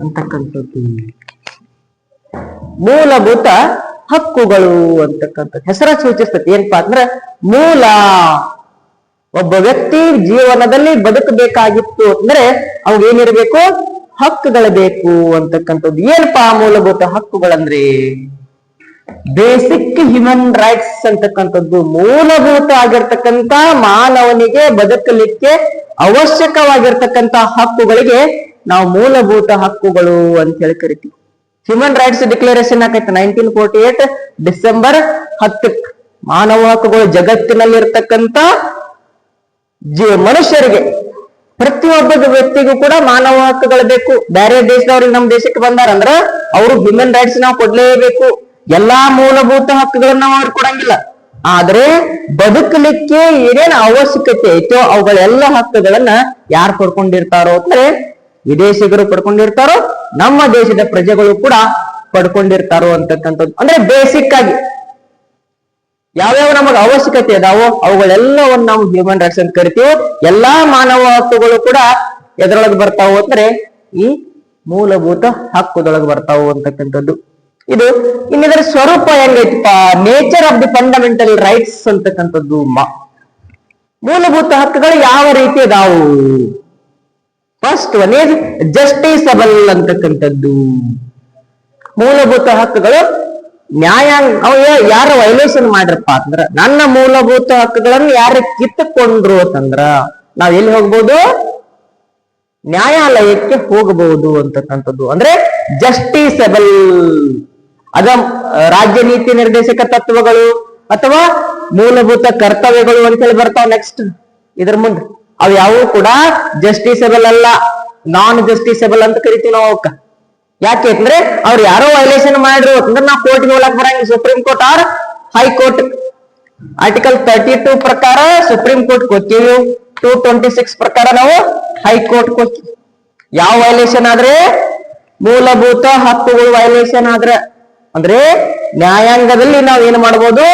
ಅಂತಕ್ಕಂಥದ್ದು. ಮೂಲಭೂತ ಹಕ್ಕುಗಳು ಅಂತಕ್ಕಂಥದ್ದು ಹೆಸರ ಸೂಚಿಸ್ತದೆ. ಏನಪ್ಪಾ ಅಂದ್ರ ಮೂಲ. ಒಬ್ಬ ವ್ಯಕ್ತಿ ಜೀವನದಲ್ಲಿ ಬದುಕಬೇಕಾಗಿತ್ತು ಅಂದ್ರೆ ಅವಾಗ ಏನಿರ್ಬೇಕು? ಹಕ್ಕುಗಳು ಬೇಕು ಅಂತಕ್ಕಂಥದ್ದು. ಏನಪ್ಪಾ ಮೂಲಭೂತ ಹಕ್ಕುಗಳಂದ್ರೆ ಬೇಸಿಕ್ ಹ್ಯೂಮನ್ ರೈಟ್ಸ್ ಅಂತಕ್ಕಂಥದ್ದು. ಮೂಲಭೂತ ಆಗಿರ್ತಕ್ಕಂಥ ಮಾನವನಿಗೆ ಬದುಕಲಿಕ್ಕೆ ಅವಶ್ಯಕವಾಗಿರ್ತಕ್ಕಂಥ ಹಕ್ಕುಗಳಿಗೆ ನಾವು ಮೂಲಭೂತ ಹಕ್ಕುಗಳು ಅಂತ ಹೇಳಿ ಕರಿತೀವಿ. ಹ್ಯೂಮನ್ ರೈಟ್ಸ್ ಡಿಕ್ಲರೇಷನ್ ಆಕೈತೆ 1948 ಡಿಸೆಂಬರ್ 10. ಮಾನವ ಹಕ್ಕುಗಳು ಜಗತ್ತಿನಲ್ಲಿ ಇರ್ತಕ್ಕಂಥ ಮನುಷ್ಯರಿಗೆ, ಪ್ರತಿಯೊಬ್ಬ ವ್ಯಕ್ತಿಗೂ ಕೂಡ ಮಾನವ ಹಕ್ಕುಗಳು ಬೇಕು. ಬೇರೆ ದೇಶದವ್ರಿಗೆ ನಮ್ಮ ದೇಶಕ್ಕೆ ಬಂದಾರಂದ್ರ ಅವರು ಹ್ಯೂಮನ್ ರೈಟ್ಸ್ ನಾವು ಕೊಡ್ಲೇಬೇಕು. ಎಲ್ಲಾ ಮೂಲಭೂತ ಹಕ್ಕುಗಳನ್ನ ನಾವು ಅವ್ರಿಗೆ ಕೊಡಂಗಿಲ್ಲ. ಆದ್ರೆ ಬದುಕಲಿಕ್ಕೆ ಏನೇನು ಅವಶ್ಯಕತೆ ಐತೋ ಅವುಗಳೆಲ್ಲ ಹಕ್ಕುಗಳನ್ನ ಯಾರು ಪಡ್ಕೊಂಡಿರ್ತಾರೋ ಅಂದ್ರೆ ವಿದೇಶಿಗರು ಪಡ್ಕೊಂಡಿರ್ತಾರೋ, ನಮ್ಮ ದೇಶದ ಪ್ರಜೆಗಳು ಕೂಡ ಪಡ್ಕೊಂಡಿರ್ತಾರೋ ಅಂತಕ್ಕಂಥದ್ದು. ಅಂದ್ರೆ ಬೇಸಿಕ್ ಆಗಿ ಯಾವ್ಯಾವ ನಮಗೆ ಅವಶ್ಯಕತೆ ಇದಾವೋ ಅವುಗಳೆಲ್ಲವನ್ನು ನಾವು ಹ್ಯೂಮನ್ ರೈಟ್ಸ್ ಅಂತ ಕರಿತೀವಿ. ಎಲ್ಲಾ ಮಾನವ ಹಕ್ಕುಗಳು ಕೂಡ ಎದರೊಳಗೆ ಬರ್ತಾವು ಅಂದ್ರೆ ಈ ಮೂಲಭೂತ ಹಕ್ಕುದೊಳಗೆ ಬರ್ತಾವು ಅಂತಕ್ಕಂಥದ್ದು. ಇದು ಇನ್ನಿದರ ಸ್ವರೂಪ ಹೆಂಗೈತಿಪ್ಪ? Nature of the fundamental rights ಅಂತಕ್ಕಂಥದ್ದು. ಮೂಲಭೂತ ಹಕ್ಕುಗಳು ಯಾವ ರೀತಿ ಇದಾವು? ಫಸ್ಟ್ ಒನ್ ಈಸ್ ಜಸ್ಟಿಸಬಲ್ ಅಂತಕ್ಕಂಥದ್ದು. ಮೂಲಭೂತ ಹಕ್ಕುಗಳು ನ್ಯಾಯಾಂಗ ಯಾರ ವೈಲೇಷನ್ ಮಾಡ್ರಪ್ಪ ಅಂದ್ರ, ನನ್ನ ಮೂಲಭೂತ ಹಕ್ಕುಗಳನ್ನು ಯಾರು ಕಿತ್ತುಕೊಂಡ್ರು ಅಂತಂದ್ರ ನಾವ್ ಎಲ್ಲಿ ಹೋಗ್ಬೋದು? ನ್ಯಾಯಾಲಯಕ್ಕೆ ಹೋಗಬಹುದು ಅಂತಕ್ಕಂಥದ್ದು. ಅಂದ್ರೆ ಜಸ್ಟಿಸಬಲ್. ಅದ ರಾಜ್ಯ ನೀತಿ ನಿರ್ದೇಶಕ ತತ್ವಗಳು ಅಥವಾ ಮೂಲಭೂತ ಕರ್ತವ್ಯಗಳು ಅಂತ ಹೇಳಿ ಬರ್ತಾವ ನೆಕ್ಸ್ಟ್ ಇದ್ರ ಮುಂದೆ. ಅವು ಯಾವು ಕೂಡ ಜಸ್ಟಿಸಬಲ್ ಅಲ್ಲ, ನಾನ್ ಜಸ್ಟಿಸಬಲ್ ಅಂತ ಕರಿತೀವಿ ನಾವು ಅವಕ್ಕ. ಯಾಕೆ ಅಂದ್ರೆ ಅವ್ರು ಯಾರೋ ವೈಲೇಷನ್ ಮಾಡ್ರು ಅಂದ್ರೆ ನಾವು ಕೋರ್ಟ್ಗೆ ಹೋಗಕ್ ಬರಂಗಿಲ್ಲ. Supreme court or high court article 32 ಪ್ರಕಾರ ಸುಪ್ರೀಂ ಕೋರ್ಟ್ ಹೋಗ್ತೀವಿ, 226 ಪ್ರಕಾರ ನಾವು ಹೈಕೋರ್ಟ್ ಹೋಗ್ತೀವಿ. ಯಾವ ವೈಲೇಷನ್ ಆದ್ರೆ? ಮೂಲಭೂತ ಹಕ್ಕುಗಳು ವೈಲೇಷನ್ ಆದ್ರೆ ಅಂದ್ರೆ ನ್ಯಾಯಾಂಗದಲ್ಲಿ ನಾವ್ ಏನ್ ಮಾಡ್ಬೋದು?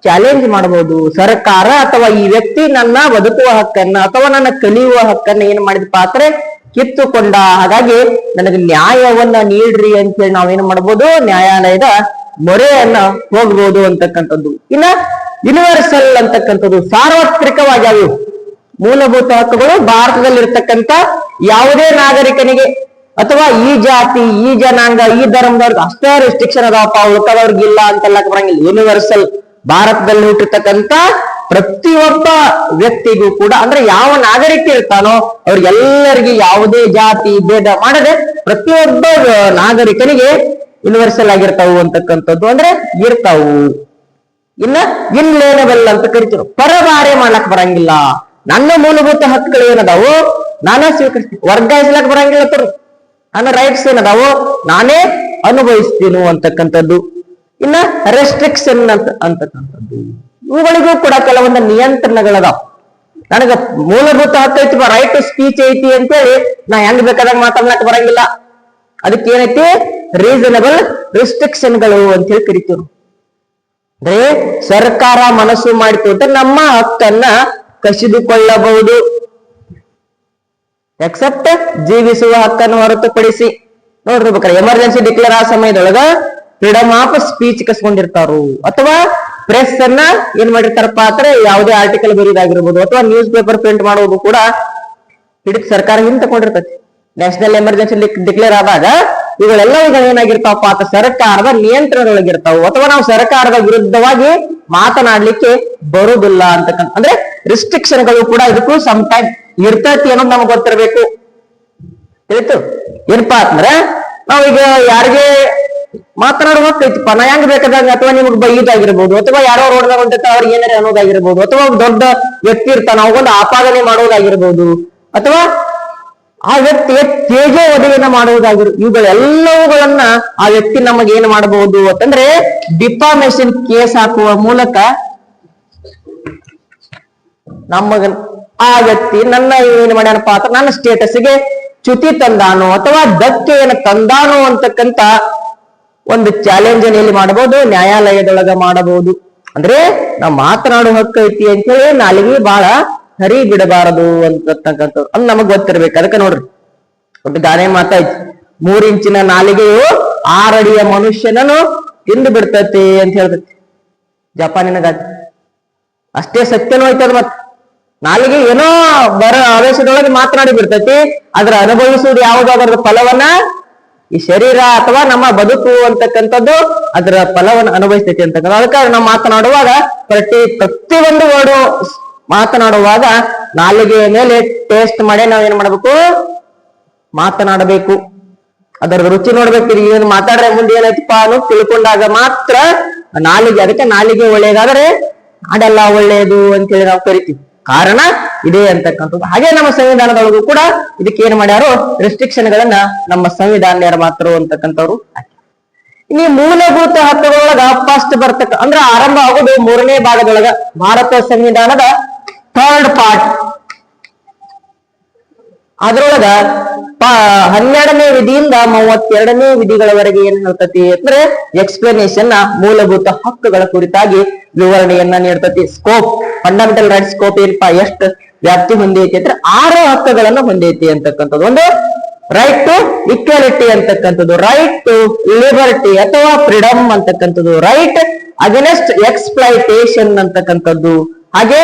ಚಾಲೆಂಜ್ ಮಾಡಬಹುದು. ಸರ್ಕಾರ ಅಥವಾ ಈ ವ್ಯಕ್ತಿ ನನ್ನ ಬದುಕುವ ಹಕ್ಕನ್ನ ಅಥವಾ ನನ್ನ ಕಲಿಯುವ ಹಕ್ಕನ್ನ ಏನ್ ಮಾಡಿದಪ್ಪ ಅಂದ್ರೆ ಕಿತ್ತುಕೊಂಡ, ಹಾಗಾಗಿ ನನಗೆ ನ್ಯಾಯವನ್ನ ನೀಡ್ರಿ ಅಂತ ಹೇಳಿ ನಾವೇನ್ ಮಾಡ್ಬೋದು? ನ್ಯಾಯಾಲಯದ ಮೊರೆಯನ್ನ ಹೋಗ್ಬೋದು ಅಂತಕ್ಕಂಥದ್ದು. ಇನ್ನ ಯೂನಿವರ್ಸಲ್ ಅಂತಕ್ಕಂಥದ್ದು ಸಾರ್ವತ್ರಿಕವಾಗಿ ಅವು ಮೂಲಭೂತ ಹಕ್ಕುಗಳು ಭಾರತದಲ್ಲಿರ್ತಕ್ಕಂಥ ಯಾವುದೇ ನಾಗರಿಕನಿಗೆ ಅಥವಾ ಈ ಜಾತಿ, ಈ ಜನಾಂಗ, ಈ ಧರ್ಮದವ್ರಿಗೆ ಅಷ್ಟೇ ರೆಸ್ಟ್ರಿಕ್ಷನ್ ಅದಾವಪ್ಪ, ಉಳ್ಕದವ್ರಿಗಿಲ್ಲ ಅಂತೆಲ್ಲ ಬರಂಗಿಲ್ಲ. ಯೂನಿವರ್ಸಲ್ ಭಾರತದಲ್ಲಿ ಹುಟ್ಟಿರ್ತಕ್ಕಂಥ ಪ್ರತಿಯೊಬ್ಬ ವ್ಯಕ್ತಿಗೂ ಕೂಡ ಅಂದ್ರೆ ಯಾವ ನಾಗರಿಕ ಇರ್ತಾನೋ ಅವ್ರಿಗೆಲ್ಲರಿಗೆ ಯಾವುದೇ ಜಾತಿ ಭೇದ ಮಾಡದೆ ಪ್ರತಿಯೊಬ್ಬ ನಾಗರಿಕನಿಗೆ ಯೂನಿವರ್ಸಲ್ ಆಗಿರ್ತಾವು ಅಂತಕ್ಕಂಥದ್ದು ಅಂದ್ರೆ ಇರ್ತಾವು. ಇನ್ನ ಇನ್ಲೇನಬಲ್ ಅಂತ ಕರಿತೀವಿ. ಪರಭಾರೆ ಮಾಡ್ಲಕ್ ಬರಂಗಿಲ್ಲ. ನನ್ನ ಮೂಲಭೂತ ಹಕ್ಕುಗಳು ಏನದಾವು ನಾನೇ ಸ್ವೀಕರಿಸ್ತೀನಿ, ವರ್ಗಾಯಿಸ್ಲಕ್ ಬರಂಗಿಲ್ಲ. ನನ್ನ ರೈಟ್ಸ್ ಏನದಾವು ನಾನೇ ಅನುಭವಿಸ್ತೀನಿ ಅಂತಕ್ಕಂಥದ್ದು. ಇನ್ನ ರೆಸ್ಟ್ರಿಕ್ಷನ್ ಅಂತಕ್ಕಂಥದ್ದು, ಇವುಗಳಿಗೂ ಕೂಡ ಕೆಲವೊಂದು ನಿಯಂತ್ರಣಗಳದಾವ. ನನಗ ಮೂಲಭೂತ ಹಕ್ಕು ಐತಿ, ರೈಟ್ ಟು ಸ್ಪೀಚ್ ಐತಿ ಅಂತೇಳಿ ನಾ ಹೆಂಗ್ ಬೇಕಾದಾಗ ಮಾತಾಡ್ಲಕ್ ಬರಂಗಿಲ್ಲ. ಅದಕ್ಕೆ ಏನೈತಿ? ರೀಸನಬಲ್ ರೆಸ್ಟ್ರಿಕ್ಷನ್ಗಳು ಅಂತ ಹೇಳಿ ಕರಿತೀವಿ. ಅಂದ್ರೆ ಸರ್ಕಾರ ಮನಸ್ಸು ಮಾಡಿತು ಅಂತ ನಮ್ಮ ಹಕ್ಕನ್ನ ಕಸಿದುಕೊಳ್ಳಬಹುದು, ಎಕ್ಸೆಪ್ಟ್ ಜೀವಿಸುವ ಹಕ್ಕನ್ನು ಹೊರತುಪಡಿಸಿ. ನೋಡ್ರಿ ಎಮರ್ಜೆನ್ಸಿ ಡಿಕ್ಲೇರ್ ಆ ಸಮಯದೊಳಗ ಫ್ರೀಡಮ್ ಆಫ್ ಸ್ಪೀಚ್ ಕಸ್ಕೊಂಡಿರ್ತಾರು, ಅಥವಾ ಪ್ರೆಸ್ ಅನ್ನ ಏನ್ ಮಾಡಿರ್ತಾರಪ್ಪ ಅಂದ್ರೆ ಯಾವುದೇ ಆರ್ಟಿಕಲ್ ಬರೀದಾಗಿರ್ಬೋದು ಅಥವಾ ನ್ಯೂಸ್ ಪೇಪರ್ ಪ್ರಿಂಟ್ ಮಾಡೋದು ಕೂಡ ಹಿಡಿದು ಸರ್ಕಾರ ಹಿಂದೆ ತಗೊಂಡಿರ್ತೈತಿ. ನ್ಯಾಷನಲ್ ಎಮರ್ಜೆನ್ಸಿ ಡಿಕ್ಲೇರ್ ಆದಾಗ ಇವುಗಳೆಲ್ಲ ಈಗ ಏನಾಗಿರ್ತಾವಪ್ಪ ಅಂತ ಸರ್ಕಾರದ ನಿಯಂತ್ರಣದೊಳಗಿರ್ತಾವು, ಅಥವಾ ನಾವು ಸರ್ಕಾರದ ವಿರುದ್ಧವಾಗಿ ಮಾತನಾಡ್ಲಿಕ್ಕೆ ಬರುದಿಲ್ಲ ಅಂತಕ್ಕಂಥ ಅಂದ್ರೆ ರಿಸ್ಟ್ರಿಕ್ಷನ್ಗಳು ಕೂಡ ಇದಕ್ಕೂ ಸಮ್ ಟೈಮ್ ಇರ್ತೈತಿ ಅನ್ನೋದು ನಮ್ಗೆ ಗೊತ್ತಿರ್ಬೇಕು. ತಿಳಿತು ಏನಪ್ಪಾ ಅಂದ್ರೆ ನಾವೀಗ ಯಾರಿಗೆ ಮಾತನಾಡುವ ಹಕ್ಕೈತಿಪ್ಪ, ನಾ ಹೆಂಗ್ ಬೇಕಾದಾಗ ಅಥವಾ ನಿಮ್ಗೆ ಬೈಯೋದಾಗಿರ್ಬೋದು, ಅಥವಾ ಯಾರೋ ರೋಡ್ದಾಗ ಹೊಂಟೈತ ಅವ್ರಿಗೆ ಏನಾರ ಅನ್ನೋದಾಗಿರ್ಬೋದು, ಅಥವಾ ದೊಡ್ಡ ವ್ಯಕ್ತಿ ಇರ್ತಾನ ಅವಾಗೊಂದು ಆಪಾದನೆ ಮಾಡೋದಾಗಿರ್ಬೋದು, ಅಥವಾ ಆ ವ್ಯಕ್ತಿಗೆ ತೇಜೋವಧೆಯನ್ನ ಮಾಡುವುದಾಗಿರ್ಬೋದು. ಇವುಗಳೆಲ್ಲವುಗಳನ್ನ ಆ ವ್ಯಕ್ತಿ ನಮಗೆ ಏನ್ ಮಾಡಬಹುದು ಅಂತಂದ್ರೆ ಡಿಫಾಮೇಷನ್ ಕೇಸ್ ಹಾಕುವ ಮೂಲಕ ನಮಗ ಆ ವ್ಯಕ್ತಿ ನನ್ನ ಏನ್ ಮಾಡ್ಯಾನಪ್ಪ ಅಂತ ನನ್ನ ಸ್ಟೇಟಸ್ಗೆ ಚ್ಯುತಿ ತಂದಾನೋ ಅಥವಾ ಧಕ್ಕೆಯನ್ನು ತಂದಾನೋ ಅಂತಕ್ಕಂತ ಒಂದು ಚಾಲೆಂಜ್ ಎಲ್ಲಿ ಮಾಡಬಹುದು? ನ್ಯಾಯಾಲಯದೊಳಗ ಮಾಡಬಹುದು. ಅಂದ್ರೆ ನಾವು ಮಾತನಾಡುವ ಹಕ್ಕು ಐತಿ ಅಂತ ಹೇಳಿ ನಾಲಿಗೆ ಬಹಳ ಹರಿ ಬಿಡಬಾರದು ಅಂತಕ್ಕಂಥದ್ದು ಅದು ನಮಗ್ ಗೊತ್ತಿರ್ಬೇಕು. ಅದಕ್ಕೆ ನೋಡ್ರಿ ಒಂದು ಗಾದೆ ಮಾತಾಯ್ತು, 3 ಇಂಚಿನ ನಾಲಿಗೆಯು 6 ಅಡಿಯ ಮನುಷ್ಯನನ್ನು ತಿಂದು ಬಿಡ್ತತಿ ಅಂತ ಹೇಳ್ತತಿ ಜಪಾನಿನ ಗಾದೆ. ಅಷ್ಟೇ ಸತ್ಯನೂ ಐತದ. ಮತ್ ನಾಲಿಗೆ ಏನೋ ಆವೇಶದೊಳಗೆ ಮಾತನಾಡಿ ಬಿಡ್ತೈತಿ, ಅದ್ರ ಅನುಭವಿಸುವುದು ಯಾವುದು, ಅದರ ಫಲವನ್ನ ಈ ಶರೀರ ಅಥವಾ ನಮ್ಮ ಬದುಕು ಅಂತಕ್ಕಂಥದ್ದು ಅದರ ಫಲವನ್ನು ಅನುಭವಿಸ್ತೈತಿ ಅಂತಕ್ಕಂಥ. ಅದಕ್ಕೆ ನಾವು ಮಾತನಾಡುವಾಗ ಪ್ರತಿಯೊಂದು ವರ್ಡು ಮಾತನಾಡುವಾಗ ನಾಲಿಗೆಯ ಮೇಲೆ ಟೇಸ್ಟ್ ಮಾಡಿ ನಾವ್ ಏನ್ ಮಾಡ್ಬೇಕು, ಮಾತನಾಡಬೇಕು. ಅದರ ರುಚಿ ನೋಡ್ಬೇಕು. ಏನು ಮಾತಾಡ್ರೆ ಮುಂದೆ ಏನೈತಿಪ್ಪ ಅನ್ನೋ ತಿಳ್ಕೊಂಡಾಗ ಮಾತ್ರ ನಾಲಿಗೆ, ಅದಕ್ಕೆ ನಾಲಿಗೆ ಒಳ್ಳೆಯದಾದ್ರೆ ನಾಡೆಲ್ಲ ಒಳ್ಳೆಯದು ಅಂತೇಳಿ ನಾವು ಕರಿತೀವಿ. ಕಾರಣ ಇದೆ ಅಂತಕ್ಕಂಥದ್ದು. ಹಾಗೆ ನಮ್ಮ ಸಂವಿಧಾನದೊಳಗೂ ಕೂಡ ಇದಕ್ಕೆ ಏನ್ ಮಾಡ್ಯಾರು, ರೆಸ್ಟ್ರಿಕ್ಷನ್ ಗಳನ್ನ ನಮ್ಮ ಸಂವಿಧಾನ ಮಾತ್ರ ಅಂತಕ್ಕಂಥವ್ರು. ಇನ್ನು ಮೂಲಭೂತ ಹಕ್ಕುಗಳೊಳಗ ಫಸ್ಟ್ ಬರ್ತಕ್ಕ ಅಂದ್ರೆ ಆರಂಭ ಆಗೋದು 3ನೇ ಭಾಗದೊಳಗ, ಭಾರತ ಸಂವಿಧಾನದ 3rd ಪಾರ್ಟ್. ಅದ್ರೊಳಗ 12ನೇ ವಿಧಿಯಿಂದ 32ನೇ ವಿಧಿಗಳವರೆಗೆ ಏನ್ ಹೇಳ್ತತಿ ಅಂದ್ರೆ ಎಕ್ಸ್ಪ್ಲನೇಷನ್ ಮೂಲಭೂತ ಹಕ್ಕುಗಳ ಕುರಿತಾಗಿ ವಿವರಣೆಯನ್ನ ನೀಡ್ತತಿ. ಸ್ಕೋಪ್, ಫಂಡಮೆಂಟಲ್ ರೈಟ್ ಸ್ಕೋಪ್ ಏನಪ್ಪಾ, ಎಷ್ಟು ವ್ಯಾಪ್ತಿ ಹೊಂದೈತಿ ಅಂದ್ರೆ 6 ಹಕ್ಕುಗಳನ್ನ ಹೊಂದೈತಿ ಅಂತಕ್ಕಂಥದ್ದು. ಒಂದು ರೈಟ್ ಟು ಈಕ್ವಾಲಿಟಿ ಅಂತಕ್ಕಂಥದ್ದು, ರೈಟ್ ಟು ಲಿಬರ್ಟಿ ಅಥವಾ ಫ್ರೀಡಮ್ ಅಂತಕ್ಕಂಥದ್ದು, ರೈಟ್ ಅಗೇನೆಸ್ಟ್ ಎಕ್ಸ್ಪ್ಲೈಟೇಷನ್ ಅಂತಕ್ಕಂಥದ್ದು, ಹಾಗೆ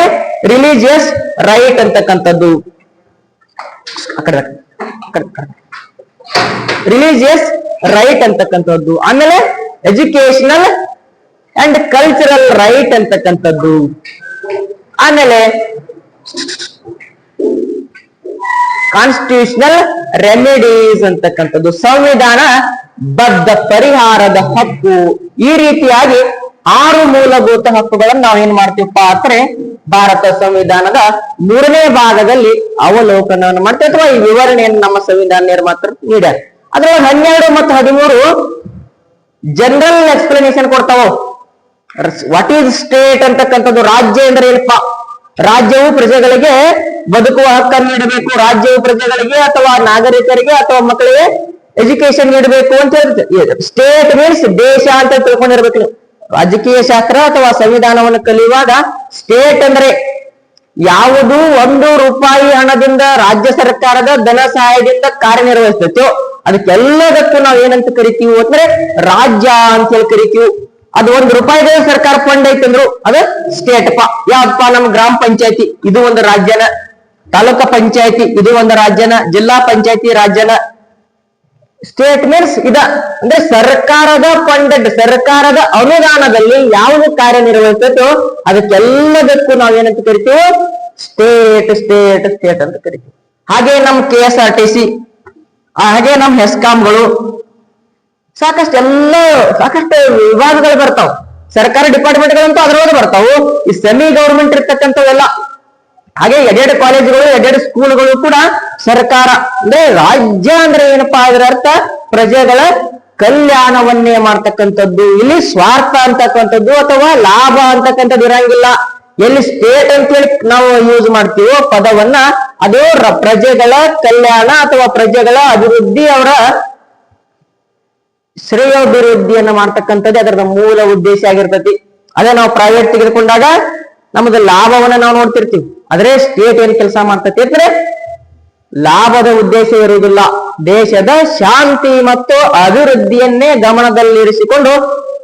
ರಿಲಿಜಿಯಸ್ ರೈಟ್ ಅಂತಕ್ಕಂಥದ್ದು, ರಿಲಿಜಿಯಸ್ ರೈಟ್ ಅಂತಕ್ಕಂಥದ್ದು, ಆಮೇಲೆ ಎಜುಕೇಶನಲ್ ಅಂಡ್ ಕಲ್ಚರಲ್ ರೈಟ್ ಅಂತಕ್ಕಂಥದ್ದು, ಆಮೇಲೆ ಕಾನ್ಸ್ಟಿಟ್ಯೂಷನಲ್ ರೆಮಿಡೀಸ್ ಅಂತಕ್ಕಂಥದ್ದು, ಸಂವಿಧಾನ ಬದ್ಧ ಪರಿಹಾರದ ಹಕ್ಕು. ಈ ರೀತಿಯಾಗಿ 6 ಮೂಲಭೂತ ಹಕ್ಕುಗಳನ್ನು ನಾವು ಏನ್ ಮಾಡ್ತೀವಪ್ಪ ಅಂದ್ರೆ ಭಾರತ ಸಂವಿಧಾನದ 3ನೇ ಭಾಗದಲ್ಲಿ ಅವಲೋಕನವನ್ನು ಮಾಡ್ತೀವಿ ಅಥವಾ ಈ ವಿವರಣೆಯನ್ನು ನಮ್ಮ ಸಂವಿಧಾನ ನಿರ್ಮಾತೃ ನೀಡ್ಯಾರ. ಅದ್ರೊಳಗೆ 12 ಮತ್ತು 13 ಜನರಲ್ ಎಕ್ಸ್ಪ್ಲನೇಷನ್ ಕೊಡ್ತಾವ. ವಾಟ್ ಈಸ್ ಸ್ಟೇಟ್ ಅಂತಕ್ಕಂಥದ್ದು, ರಾಜ್ಯ ಅಂದ್ರೆ ಏನಪ್ಪಾ, ರಾಜ್ಯವು ಪ್ರಜೆಗಳಿಗೆ ಬದುಕುವ ಹಕ್ಕನ್ನು ನೀಡಬೇಕು, ರಾಜ್ಯವು ಪ್ರಜೆಗಳಿಗೆ ಅಥವಾ ನಾಗರಿಕರಿಗೆ ಅಥವಾ ಮಕ್ಕಳಿಗೆ ಎಜುಕೇಶನ್ ನೀಡಬೇಕು ಅಂತ ಹೇಳ್ತದೆ. ಸ್ಟೇಟ್ ಮೀನ್ಸ್ ದೇಶ ಅಂತ ತಿಳ್ಕೊಂಡಿರ್ಬೇಕು. ರಾಜಕೀಯ ಶಾಸ್ತ್ರ ಅಥವಾ ಸಂವಿಧಾನವನ್ನು ಕಲಿಯುವಾಗ ಸ್ಟೇಟ್ ಅಂದ್ರೆ ಯಾವುದು 1 ರೂಪಾಯಿ ಹಣದಿಂದ ರಾಜ್ಯ ಸರ್ಕಾರದ ಧನ ಸಹಾಯದಿಂದ ಕಾರ್ಯನಿರ್ವಹಿಸ್ತೈತೋ ಅದಕ್ಕೆಲ್ಲದಕ್ಕೂ ನಾವ್ ಏನಂತ ಕರಿತೀವಿ ಅಂದ್ರೆ ರಾಜ್ಯ ಅಂತ ಹೇಳಿ ಕರಿತೀವಿ. ಅದು 1 ರೂಪಾಯಿದ ಸರ್ಕಾರ ಫಂಡ್ ಐತಂದ್ರು ಅದು ಸ್ಟೇಟ್ ಪ. ಯಾವಪ್ಪ, ನಮ್ ಗ್ರಾಮ ಪಂಚಾಯತಿ ಇದು ಒಂದು ರಾಜ್ಯನ, ತಾಲೂಕಾ ಪಂಚಾಯತಿ ಇದು ಒಂದು ರಾಜ್ಯನ, ಜಿಲ್ಲಾ ಪಂಚಾಯತಿ ರಾಜ್ಯನ. ಸ್ಟೇಟ್ ಮೀನ್ಸ್ ಇದ ಅಂದ್ರೆ ಸರ್ಕಾರದ ಫಂಡೆಡ್, ಸರ್ಕಾರದ ಅನುದಾನದಲ್ಲಿ ಯಾವುದು ಕಾರ್ಯನಿರ್ವಹಿಸ್ತೋ ಅದಕ್ಕೆಲ್ಲದಕ್ಕೂ ನಾವೇನಂತ ಕರಿತೀವಿ, ಸ್ಟೇಟ್ ಸ್ಟೇಟ್ ಸ್ಟೇಟ್ ಅಂತ ಕರಿತೀವಿ. ಹಾಗೆ ನಮ್ KSRTC, ಹಾಗೆ ನಮ್ ಹೆಸ್ಕಾಂಗಳು, ಸಾಕಷ್ಟು ವಿಭಾಗಗಳು ಬರ್ತಾವ. ಸರ್ಕಾರಿ ಡಿಪಾರ್ಟ್ಮೆಂಟ್ಗಳಂತೂ ಅದ್ರೊಳಗೆ ಬರ್ತಾವು. ಈ ಸೆಮಿ ಗೌರ್ಮೆಂಟ್ ಇರ್ತಕ್ಕಂಥವೆಲ್ಲ, ಹಾಗೆ ಎಡೆಡ್ ಕಾಲೇಜುಗಳು, ಎಡೆಡ್ ಸ್ಕೂಲ್ಗಳು ಕೂಡ ಸರ್ಕಾರ ಅಂದ್ರೆ ರಾಜ್ಯ ಅಂದ್ರೆ ಏನಪ್ಪಾ, ಅದರ ಅರ್ಥ ಪ್ರಜೆಗಳ ಕಲ್ಯಾಣವನ್ನೇ ಮಾಡ್ತಕ್ಕಂಥದ್ದು. ಇಲ್ಲಿ ಸ್ವಾರ್ಥ ಅಂತಕ್ಕಂಥದ್ದು ಅಥವಾ ಲಾಭ ಅಂತಕ್ಕಂಥದ್ದು ಇರಂಗಿಲ್ಲ. ಎಲ್ಲಿ ಸ್ಟೇಟ್ ಅಂತ ಹೇಳಿ ನಾವು ಯೂಸ್ ಮಾಡ್ತೀವೋ ಪದವನ್ನ, ಅದು ಪ್ರಜೆಗಳ ಕಲ್ಯಾಣ ಅಥವಾ ಪ್ರಜೆಗಳ ಅಭಿವೃದ್ಧಿ, ಅವರ ಶ್ರೇಯೋಭಿವೃದ್ಧಿಯನ್ನ ಮಾಡ್ತಕ್ಕಂಥದ್ದು ಅದರ ಮೂಲ ಉದ್ದೇಶ ಆಗಿರ್ತತಿ. ಅದೇ ನಾವು ಪ್ರೈವೇಟ್ ತೆಗೆದುಕೊಂಡಾಗ ನಮ್ಮದು ಲಾಭವನ್ನ ನಾವು ನೋಡ್ತಿರ್ತೀವಿ. ಆದ್ರೆ ಸ್ಟೇಟ್ ಏನ್ ಕೆಲಸ ಮಾಡ್ತತಿ ಅಂದ್ರೆ ಲಾಭದ ಉದ್ದೇಶ ಇರುವುದಿಲ್ಲ, ದೇಶದ ಶಾಂತಿ ಮತ್ತು ಅಭಿವೃದ್ಧಿಯನ್ನೇ ಗಮನದಲ್ಲಿರಿಸಿಕೊಂಡು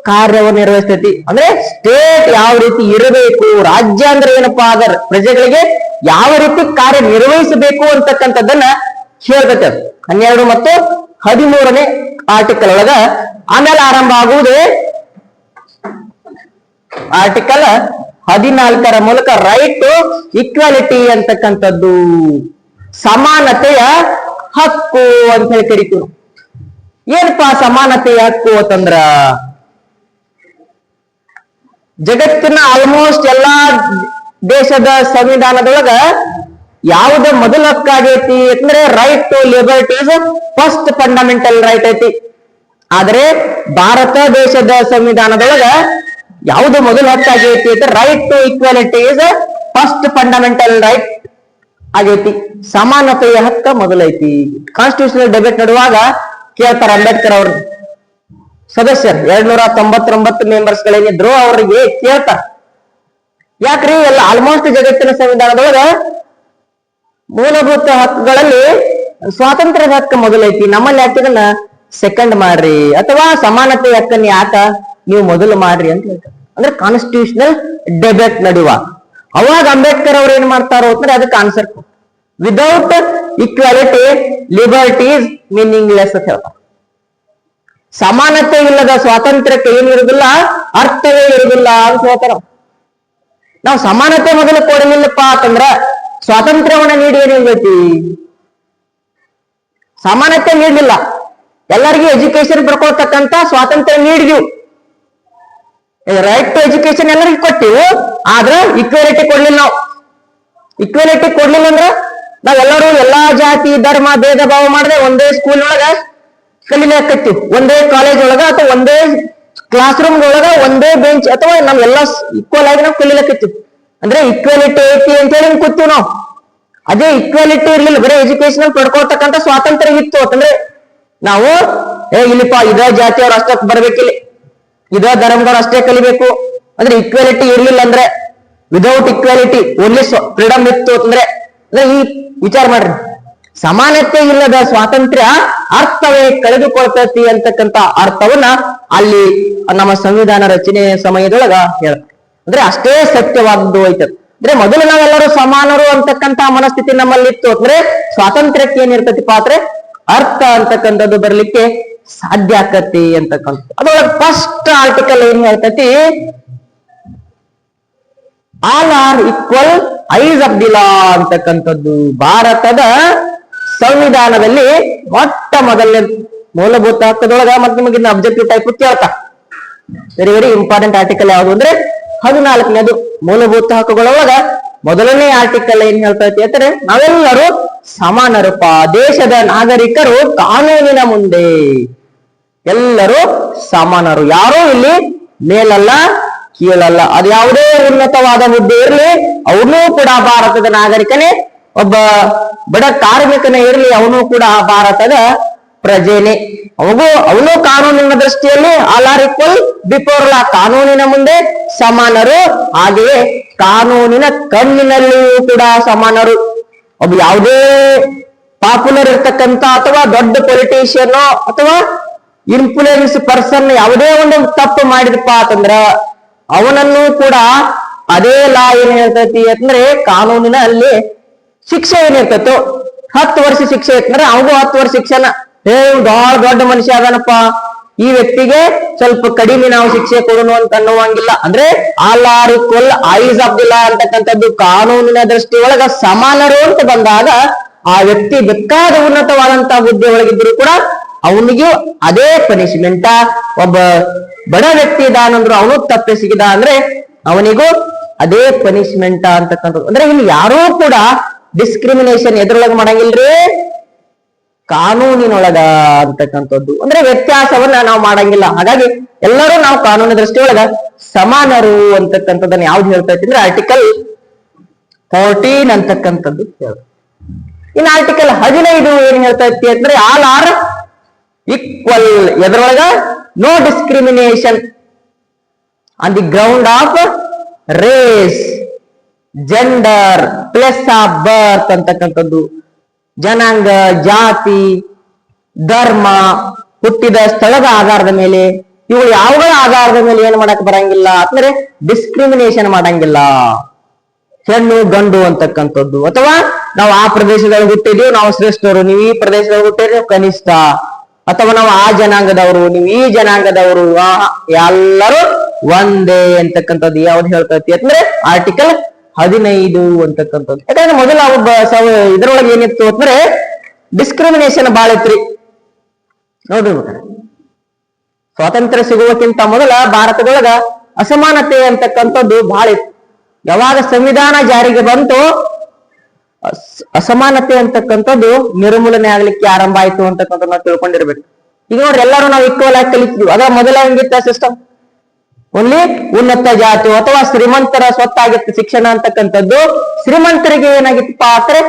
ಕಾರ್ಯವನ್ನು ನಿರ್ವಹಿಸ್ತೈತಿ. ಅಂದ್ರೆ ಸ್ಟೇಟ್ ಯಾವ ರೀತಿ ಇರಬೇಕು, ರಾಜ್ಯ ಅಂದ್ರೆ ಏನಪ್ಪಾ, ಅದರ ಪ್ರಜೆಗಳಿಗೆ ಯಾವ ರೀತಿ ಕಾರ್ಯ ನಿರ್ವಹಿಸಬೇಕು ಅಂತಕ್ಕಂಥದ್ದನ್ನ ಹೇಳ್ತೈತೆ. 12 ಮತ್ತು 13ನೇ ಆರ್ಟಿಕಲ್ ಒಳಗ. ಆಮೇಲೆ ಆರಂಭ ಆಗುವುದೇ ಆರ್ಟಿಕಲ್ 14ರ ಮೂಲಕ ರೈಟ್ ಟು ಈಕ್ವಾಲಿಟಿ ಅಂತಕ್ಕಂಥದ್ದು, ಸಮಾನತೆಯ ಹಕ್ಕು ಅಂತ ಹೇಳಿ ಕರಿತೀವಿ. ಏನಪ್ಪಾ ಸಮಾನತೆಯ ಹಕ್ಕು ಅಂತಂದ್ರ, ಜಗತ್ತಿನ ಆಲ್ಮೋಸ್ಟ್ ಎಲ್ಲಾ ದೇಶದ ಸಂವಿಧಾನದೊಳಗ ಯಾವುದೇ ಮೊದಲ ಹಕ್ಕಾಗೈತಿ ಅಂದ್ರೆ right to liberty is first fundamental right ಐತಿ. ಆದ್ರೆ ಭಾರತ ದೇಶದ ಸಂವಿಧಾನದೊಳಗ ಯಾವುದು ಮೊದಲ ಹಕ್ಕಾಗೈತಿ ಅಂದ್ರೆ right to equality is first fundamental right ಆಗೈತಿ. ಸಮಾನತೆಯ ಹಕ್ಕ ಮೊದಲೈತಿ. ಕಾನ್ಸ್ಟಿಟ್ಯೂಷನಲ್ ಡಿಬೇಟ್ ನಡುವಾಗ ಕೇಳ್ತಾರ ಅಂಬೇಡ್ಕರ್ ಅವ್ರ ಸದಸ್ಯರು, 299 ಮೆಂಬರ್ಸ್ ಗಳೇನಿದ್ರು ಅವ್ರಿಗೆ ಕೇಳ್ತಾರ, ಯಾಕ್ರಿ ಎಲ್ಲ ಆಲ್ಮೋಸ್ಟ್ ಜಗತ್ತಿನ ಸಂವಿಧಾನದೊಳಗ ಮೂಲಭೂತ ಹಕ್ಕುಗಳಲ್ಲಿ ಸ್ವಾತಂತ್ರ್ಯದ ಹಕ್ಕು ಮೊದಲೈತಿ, ನಮ್ಮಲ್ಲಿ ಯಾಕಿದನ್ನ ಸೆಕೆಂಡ್ ಮಾಡ್ರಿ, ಅಥವಾ ಸಮಾನತೆ ಹಕ್ಕನ್ನ ಯಾಕ ನೀವು ಮೊದಲು ಮಾಡ್ರಿ ಅಂತ ಹೇಳ್ತಾರೆ. ಅಂದ್ರೆ ಕಾನ್ಸ್ಟಿಟ್ಯೂಷನಲ್ ಡೆಬೇಟ್ ನಡೆಯುವಾಗ ಅವಾಗ ಅಂಬೇಡ್ಕರ್ ಅವ್ರು ಏನ್ ಮಾಡ್ತಾರೋ ಅಂದ್ರೆ ಅದಕ್ಕೆ answer, without equality liberty is meaningless ಅಂತ ಹೇಳ್ತಾರೆ. ಸಮಾನತೆ ಇಲ್ಲದ ಸ್ವಾತಂತ್ರ್ಯಕ್ಕೆ ಏನಿರುವುದಿಲ್ಲ, ಅರ್ಥವೇ ಇರುವುದಿಲ್ಲ ಅಂತ ಹೇಳ್ತಾರ. ನಾವು ಸಮಾನತೆ ಮೊದಲು ಕೊಡಲಿಲ್ಲಪ್ಪ ಅಂತಂದ್ರ ಸ್ವಾತಂತ್ರ್ಯವನ್ನ ನೀಡಿ ಏನಿರ್ತೈತಿ? ಸಮಾನತೆ ನೀಡಲಿಲ್ಲ, ಎಲ್ಲರಿಗೂ ಎಜುಕೇಶನ್ ಪಡ್ಕೊಳ್ತಕ್ಕಂತ ಸ್ವಾತಂತ್ರ್ಯ ನೀಡಿದ್ವು, ರೈಟ್ ಟು ಎಜುಕೇಶನ್ ಎಲ್ಲರಿಗೂ ಕೊಟ್ಟಿವು, ಆದ್ರೆ ಈಕ್ವಾಲಿಟಿ ಕೊಡ್ಲಿಲ್ಲ. ನಾವು ಈಕ್ವಾಲಿಟಿ ಕೊಡ್ಲಿಲ್ಲ ಅಂದ್ರ ನಾವೆಲ್ಲರೂ ಎಲ್ಲಾ ಜಾತಿ ಧರ್ಮ ಭೇದ ಭಾವ ಮಾಡದೆ ಒಂದೇ ಸ್ಕೂಲ್ ಒಳಗ ಕಲಿಲಾಕತ್ತೀವಿ, ಒಂದೇ ಕಾಲೇಜ್ ಒಳಗ ಅಥವಾ ಒಂದೇ ಕ್ಲಾಸ್ ರೂಮ್ ಒಳಗ ಒಂದೇ ಬೆಂಚ್ ಅಥವಾ ನಾವೆಲ್ಲ ಈಕ್ವಲ್ ಆಗಿ ನಾವು ಕಲಿಲಾಕತ್ತೀವಿ. ಅಂದ್ರೆ ಈಕ್ವಾಲಿಟಿ ಐತಿ ಅಂತ ಹೇಳಿ ಕೂತೀವಿ ನಾವು. ಅದೇ ಈಕ್ವಾಲಿಟಿ ಇರ್ಲಿಲ್ಲ, ಬರೀ ಎಜುಕೇಶನ್ ಪಡ್ಕೊಳ್ತಕ್ಕಂಥ ಸ್ವಾತಂತ್ರ್ಯ ಇತ್ತು ಅಂತಂದ್ರೆ ನಾವು ಇಲ್ಲಿಪ್ಪ ಇದ ಜಾತಿಯವ್ರು ಅಷ್ಟೇ ಬರ್ಬೇಕಿಲ್ಲ, ಇದ ಧರ್ಮದವ್ರು ಅಷ್ಟೇ ಕಲಿಬೇಕು ಅಂದ್ರೆ ಈಕ್ವಾಲಿಟಿ ಇರ್ಲಿಲ್ಲ ಅಂದ್ರೆ, ವಿದೌಟ್ ಈಕ್ವಾಲಿಟಿ ಓನ್ಲಿ ಫ್ರೀಡಮ್ ಇತ್ತು ಅಂದ್ರೆ ಈ ವಿಚಾರ ಮಾಡ್ರಿ, ಸಮಾನತೆ ಇಲ್ಲದ ಸ್ವಾತಂತ್ರ್ಯ ಅರ್ಥವೇ ಕಳೆದುಕೊಳ್ತೈತಿ ಅಂತಕ್ಕಂಥ ಅರ್ಥವನ್ನ ಅಲ್ಲಿ ನಮ್ಮ ಸಂವಿಧಾನ ರಚನೆ ಸಮಯದೊಳಗ ಹೇಳ್ತಾರೆ. ಅಂದ್ರೆ ಅಷ್ಟೇ ಸತ್ಯವಾದದ್ದು ಐತದ. ಅಂದ್ರೆ ಮೊದಲು ನಾವೆಲ್ಲರೂ ಸಮಾನರು ಅಂತಕ್ಕಂಥ ಮನಸ್ಥಿತಿ ನಮ್ಮಲ್ಲಿ ಇತ್ತು ಅಂದ್ರೆ ಸ್ವಾತಂತ್ರ್ಯಕ್ಕೆ ಏನಿರ್ತತಿಪ್ಪ ಅಂದ್ರೆ ಅರ್ಥ ಅಂತಕ್ಕಂಥದ್ದು ಬರ್ಲಿಕ್ಕೆ ಸಾಧ್ಯ ಆಕತಿ ಅಂತಕ್ಕಂಥ. ಅದ್ರೊಳಗೆ ಫಸ್ಟ್ ಆರ್ಟಿಕಲ್ ಏನ್ ಹೇಳ್ತತಿ, all are equal eyes of the law ಅಂತಕ್ಕಂಥದ್ದು ಭಾರತದ ಸಂವಿಧಾನದಲ್ಲಿ ಮೊಟ್ಟ ಮೊದಲನೇ ಮೂಲಭೂತ ಹಕ್ಕದೊಳಗ ಮತ್ತೆ ನಿಮಗೆ ಅಬ್ಜೆಕ್ಟಿವ್ ಟೈಪ್ ಕೇಳ್ತಾ. ವೆರಿ ವೆರಿ ಇಂಪಾರ್ಟೆಂಟ್ ಆರ್ಟಿಕಲ್ ಯಾವುದು ಅಂದ್ರೆ 14ನೇದು ಮೂಲಭೂತ ಹಕ್ಕುಗಳೊಳಗ ಮೊದಲನೇ ಆರ್ಟಿಕಲ್ ಏನ್ ಹೇಳ್ತೈತಿ ಅಂದ್ರೆ ನಾವೆಲ್ಲರೂ ಸಮಾನರೂಪ, ದೇಶದ ನಾಗರಿಕರು ಕಾನೂನಿನ ಮುಂದೆ ಎಲ್ಲರೂ ಸಮಾನರು, ಯಾರೂ ಇಲ್ಲಿ ಮೇಲಲ್ಲ ಕೀಳಲ್ಲ. ಅದು ಯಾವುದೇ ಉನ್ನತವಾದ ಹುದ್ದೆ ಇರಲಿ ಅವನು ಕೂಡ ಭಾರತದ ನಾಗರಿಕನೇ, ಒಬ್ಬ ಬಡ ಕಾರ್ಮಿಕನೇ ಇರಲಿ ಅವನು ಕೂಡ ಭಾರತದ ಪ್ರಜೆನೆ, ಅವನು ಕಾನೂನಿನ ದೃಷ್ಟಿಯಲ್ಲಿ all are equal before law, ಕಾನೂನಿನ ಮುಂದೆ ಸಮಾನರು, ಹಾಗೆಯೇ ಕಾನೂನಿನ ಕಣ್ಣಿನಲ್ಲಿಯೂ ಕೂಡ ಸಮಾನರು. ಒಬ್ಬ ಯಾವುದೇ ಪಾಪ್ಯುಲರ್ ಇರ್ತಕ್ಕಂಥ ಅಥವಾ ದೊಡ್ಡ ಪೊಲಿಟಿಷಿಯನ್ ಅಥವಾ ಇನ್ಫ್ಲೂಯೆನ್ಸ್ ಪರ್ಸನ್ ಯಾವುದೇ ಒಂದು ತಪ್ಪು ಮಾಡಿದಪ್ಪ ಅಂತಂದ್ರ ಅವನನ್ನು ಕೂಡ ಅದೇ ಲಾ ಏನ್ ಹೇಳ್ತೈತಿ ಅಂದ್ರೆ ಕಾನೂನಿನ ಅಲ್ಲಿ ಶಿಕ್ಷೆ ಏನಿರ್ತೈತೋ 10 ವರ್ಷ ಶಿಕ್ಷೆ ಇತ್ತಂದ್ರೆ ಅವಗೂ 10 ವರ್ಷ ಶಿಕ್ಷಣ. ದೊಡ್ಡ ಮನುಷ್ಯ ಅದನಪ್ಪ, ಈ ವ್ಯಕ್ತಿಗೆ ಸ್ವಲ್ಪ ಕಡಿಮೆ ನಾವು ಶಿಕ್ಷೆ ಕೊಡೋಣ ಅಂತ ಅನ್ನುವಂಗಿಲ್ಲ. ಅಂದ್ರೆ all are equal eyes of the law ಅಂತಕ್ಕಂಥದ್ದು ಕಾನೂನಿನ ದೃಷ್ಟಿ ಒಳಗ ಸಮಾನರು ಅಂತ ಬಂದಾಗ ಆ ವ್ಯಕ್ತಿ ಬೇಕಾದ ಉನ್ನತವಾದಂತ ಹುದ್ದೆ ಒಳಗಿದ್ರು ಕೂಡ ಅವನಿಗೂ ಅದೇ ಪನಿಷ್ಮೆಂಟ್. ಒಬ್ಬ ಬಡ ವ್ಯಕ್ತಿ ಇದಾನಂದ್ರು ಅವನು ತಪ್ಪಿಸಿದ ಅಂದ್ರೆ ಅವನಿಗೂ ಅದೇ ಪನಿಷ್ಮೆಂಟ್ ಅಂತಕ್ಕಂಥದ್ದು. ಅಂದ್ರೆ ಇಲ್ಲಿ ಯಾರೂ ಕೂಡ ಡಿಸ್ಕ್ರಿಮಿನೇಷನ್ ಎದ್ರೊಳಗ ಮಾಡಂಗಿಲ್ರಿ, ಕಾನೂನಿನೊಳಗ ಅಂತಕ್ಕಂಥದ್ದು. ಅಂದ್ರೆ ವ್ಯತ್ಯಾಸವನ್ನ ನಾವು ಮಾಡಂಗಿಲ್ಲ. ಹಾಗಾಗಿ ಎಲ್ಲರೂ ನಾವು ಕಾನೂನಿನ ದೃಷ್ಟಿಯೊಳಗ ಸಮಾನರು ಅಂತಕ್ಕಂಥದ್ದನ್ನ ಯಾವ್ದು ಹೇಳ್ತೈತಿ ಅಂದ್ರೆ ಆರ್ಟಿಕಲ್ 14 ಅಂತಕ್ಕಂಥದ್ದು ಹೇಳ್ತದೆ. ಇನ್ನು ಆರ್ಟಿಕಲ್ 15 ಏನ್ ಹೇಳ್ತೈತಿ ಅಂದ್ರೆ ಆಲ್ ಆರ್ ಈಕ್ವಲ್, ಎದ್ರೊಳಗ no discrimination on the ground of race, gender, place of birth ಅಂತಕ್ಕಂಥದ್ದು, ಜನಾಂಗ, ಜಾತಿ, ಧರ್ಮ, ಹುಟ್ಟಿದ ಸ್ಥಳದ ಆಧಾರದ ಮೇಲೆ, ಇವುಗಳು ಯಾವುಗಳ ಆಧಾರದ ಮೇಲೆ ಏನ್ ಮಾಡಕ್ ಬರಂಗಿಲ್ಲ ಅಂದ್ರೆ ಡಿಸ್ಕ್ರಿಮಿನೇಷನ್ ಮಾಡಂಗಿಲ್ಲ. ಹೆಣ್ಣು ಗಂಡು ಅಂತಕ್ಕಂಥದ್ದು, ಅಥವಾ ನಾವು ಆ ಪ್ರದೇಶದಲ್ಲಿ ಹುಟ್ಟಿದ್ವಿ ನಾವು ಶ್ರೇಷ್ಠರು, ನೀವು ಈ ಪ್ರದೇಶದಲ್ಲಿ ಹುಟ್ಟಿದ್ರೆ ಕನಿಷ್ಠ, ಅಥವಾ ನಾವು ಆ ಜನಾಂಗದವರು ನೀವು ಈ ಜನಾಂಗದವರು, ಎಲ್ಲರೂ ಒಂದೇ ಅಂತಕ್ಕಂಥದ್ದು ಯಾವ್ದು ಹೇಳ್ತೈತಿ ಅಂದ್ರೆ ಆರ್ಟಿಕಲ್ 15 ಅಂತಕ್ಕಂಥದ್ದು. ಯಾಕಂದ್ರೆ ಮೊದಲ ಇದ್ರೊಳಗೆ ಏನಿತ್ತು ಅಂದ್ರೆ ಡಿಸ್ಕ್ರಿಮಿನೇಷನ್ ಬಾಳ ಇತ್ರಿ ನೋಡ್ರಿ. ಸ್ವಾತಂತ್ರ್ಯ ಸಿಗುವಕ್ಕಿಂತ ಮೊದಲ ಭಾರತದೊಳಗ ಅಸಮಾನತೆ ಅಂತಕ್ಕಂಥದ್ದು ಬಹಳ ಇತ್ತು. ಯಾವಾಗ ಸಂವಿಧಾನ ಜಾರಿಗೆ ಬಂತು ಅಸಮಾನತೆ ಅಂತಕ್ಕಂಥದ್ದು ನಿರ್ಮೂಲನೆ ಆಗ್ಲಿಕ್ಕೆ ಆರಂಭ ಆಯ್ತು ಅಂತಕ್ಕಂಥ ನಾವು ತಿಳ್ಕೊಂಡಿರ್ಬೇಕು. ಈಗ ನೋಡ್ರಿ ಎಲ್ಲರೂ ನಾವು ಈಕ್ವಲ್ ಆಗಿ ಕಲಿತಿದ್ವಿ, ಅದ ಮೊದಲ ಹೆಂಗಿತ್ತ ಸಿಸ್ಟಮ್, ಓನ್ಲಿ ಉನ್ನತ ಜಾತಿ ಅಥವಾ ಶ್ರೀಮಂತರ ಸ್ವತ್ತಾಗಿತ್ತು ಶಿಕ್ಷಣ ಅಂತಕ್ಕಂಥದ್ದು. ಶ್ರೀಮಂತರಿಗೆ ಏನಾಗಿತ್ತಪ್ಪ ಅಂದ್ರೆ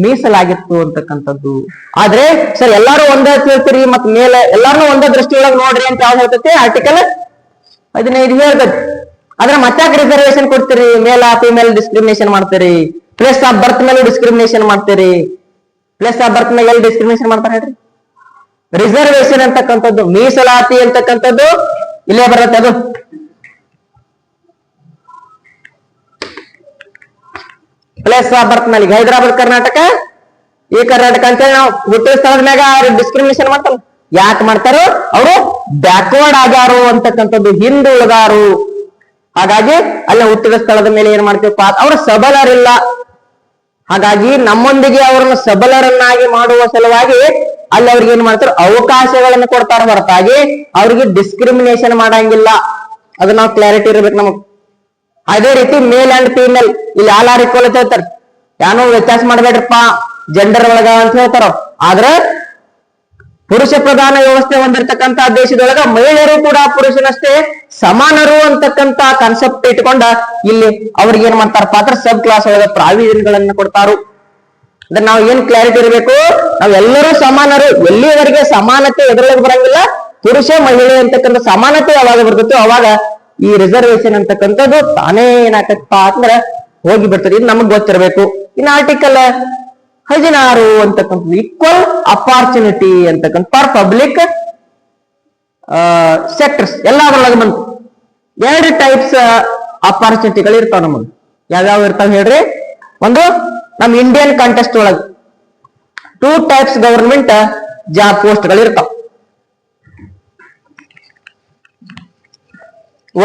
ಮೀಸಲಾಗಿತ್ತು ಅಂತಕ್ಕಂಥದ್ದು. ಆದ್ರೆ ಸರ್ ಎಲ್ಲಾರು ಒಂದೇ ತಿಳ್ತೀರಿ ಮತ್ ಮೇಲೆ ಎಲ್ಲಾರು ಒಂದೇ ದೃಷ್ಟಿಯೊಳಗೆ ನೋಡ್ರಿ ಅಂತ ಯಾವ್ದು ಹೇಳ್ತೈತಿ ಆರ್ಟಿಕಲ್ 15 ಹೇಳ್ತೈತಿ. ಆದ್ರೆ ಮತ್ತಾಕೆ ರಿಸರ್ವೇಶನ್ ಕೊಡ್ತೀರಿ, ಮೇಲ ಫಿಮೇಲ್ ಡಿಸ್ಕ್ರಿಮಿನೇಷನ್ ಮಾಡ್ತೀರಿ, ಪ್ಲೇಸ್ ಆಫ್ ಬರ್ತ್ ಮೇಲೆ ಡಿಸ್ಕ್ರಿಮಿನೇಷನ್ ಮಾಡ್ತೀರಿ. ಪ್ಲೇಸ್ ಆಫ್ ಬರ್ತ್ ಮೇಲೆ ಎಲ್ಲಿ ಡಿಸ್ಕ್ರಿಮಿನೇಷನ್ ಮಾಡ್ತಾರೆ ಹೇಳ್ರಿ? ರಿಸರ್ವೇಶನ್ ಅಂತಕ್ಕಂಥದ್ದು, ಮೀಸಲಾತಿ ಅಂತಕ್ಕಂಥದ್ದು ಇಲ್ಲೇ ಬರುತ್ತೆ. ಅದು ಪ್ಲೇಸ್ ಬರ್ತದೆ ಈಗ ಹೈದರಾಬಾದ್ ಕರ್ನಾಟಕ, ಈ ಕರ್ನಾಟಕ ಅಂತೇಳಿ ನಾವು ಹುಟ್ಟಿದ ಸ್ಥಳದ ಮ್ಯಾಗ ಡಿಸ್ಕ್ರಿಮಿನೇಷನ್ ಮಾಡ್ತಾರ. ಯಾಕೆ ಮಾಡ್ತಾರೋ? ಅವರು ಬ್ಯಾಕ್ವರ್ಡ್ ಆಗ್ಯಾರು ಅಂತಕ್ಕಂಥದ್ದು, ಹಿಂದುಳಿದಾರು. ಹಾಗಾಗಿ ಅಲ್ಲಿ ಹುಟ್ಟಿದ ಸ್ಥಳದ ಮೇಲೆ ಏನ್ ಮಾಡ್ತೀವಪ್ಪ, ಅವರು ಸಬಲರಿಲ್ಲ. ಹಾಗಾಗಿ ನಮ್ಮೊಂದಿಗೆ ಅವರನ್ನು ಸಬಲರನ್ನಾಗಿ ಮಾಡುವ ಸಲುವಾಗಿ ಅಲ್ಲಿ ಅವ್ರಿಗೆ ಏನ್ ಮಾಡ್ತಾರೆ, ಅವಕಾಶಗಳನ್ನು ಕೊಡ್ತಾರ ಹೊರತಾಗಿ ಅವ್ರಿಗೆ ಡಿಸ್ಕ್ರಿಮಿನೇಷನ್ ಮಾಡಂಗಿಲ್ಲ. ಅದು ನಾವು ಕ್ಲಾರಿಟಿ ಇರ್ಬೇಕು ನಮಗ್. ಅದೇ ರೀತಿ ಮೇಲ್ ಅಂಡ್ ಫೀಮೇಲ್ ಇಲ್ಲಿ ಆಲ್ ಆರ್ ಈಕ್ವಲ್ ಅಂತ ಹೇಳ್ತಾರೆ. ಯಾನೋ ವ್ಯತ್ಯಾಸ ಮಾಡ್ಬೇಡ್ರಪ್ಪ ಜೆಂಡರ್ ಒಳಗ ಅಂತ ಹೇಳ್ತಾರ. ಆದ್ರೆ ಪುರುಷ ಪ್ರಧಾನ ವ್ಯವಸ್ಥೆ ಹೊಂದಿರತಕ್ಕಂತ ದೇಶದೊಳಗ ಮಹಿಳೆಯರು ಕೂಡ ಪುರುಷನಷ್ಟೇ ಸಮಾನರು ಅಂತಕ್ಕಂತ ಕಾನ್ಸೆಪ್ಟ್ ಇಟ್ಕೊಂಡ ಇಲ್ಲಿ ಅವ್ರಿಗೆ ಏನ್ ಮಾಡ್ತಾರಪ್ಪ ಅಂದ್ರೆ ಸಬ್ ಕ್ಲಾಸ್ ಒಳಗ ಪ್ರಾವಿಷನ್ಗಳನ್ನ ಕೊಡ್ತಾರು. ಅಂದ್ರೆ ನಾವು ಏನ್ ಕ್ಲಾರಿಟಿ ಇರಬೇಕು, ನಾವೆಲ್ಲರೂ ಸಮಾನರು. ಎಲ್ಲಿವರೆಗೆ ಸಮಾನತೆ ಎದುರೊಳಗೆ ಬರಂಗಿಲ್ಲ, ಪುರುಷ ಮಹಿಳೆ ಅಂತಕ್ಕಂಥ ಸಮಾನತೆ ಯಾವಾಗ ಬರ್ತೈತೋ ಅವಾಗ ಈ ರಿಸರ್ವೇಶನ್ ಅಂತಕ್ಕಂಥದ್ದು ತಾನೇ ಏನಾಗತ್ತಪ್ಪ ಅಂದ್ರೆ ಹೋಗಿ ಬಿಡ್ತದೆ. ಇದು ನಮಗ್ ಗೊತ್ತಿರಬೇಕು. ಇನ್ನು ಆರ್ಟಿಕಲ್ 16 ಅಂತಕ್ಕಂಥದ್ದು ಈಕ್ವಲ್ ಅಪಾರ್ಚುನಿಟಿ ಅಂತಕ್ಕಂಥ ಫಾರ್ ಪಬ್ಲಿಕ್ ಸೆಕ್ಟರ್ಸ್ ಎಲ್ಲ ಅದ್ರೊಳಗೆ ಬಂತು. 2 ಟೈಪ್ಸ್ ಅಪಾರ್ಚುನಿಟಿಗಳು ಇರ್ತಾವ ನಮಗೆ. ಯಾವ್ಯಾವ ಇರ್ತಾವ ಹೇಳ್ರಿ? ಒಂದು ನಮ್ ಇಂಡಿಯನ್ ಕಾಂಟೆಸ್ಟ್ ಒಳಗೆ 2 ಟೈಪ್ಸ್ ಗವರ್ಮೆಂಟ್ ಜಾಬ್ ಪೋಸ್ಟ್ ಗಳು ಇರ್ತಾವ.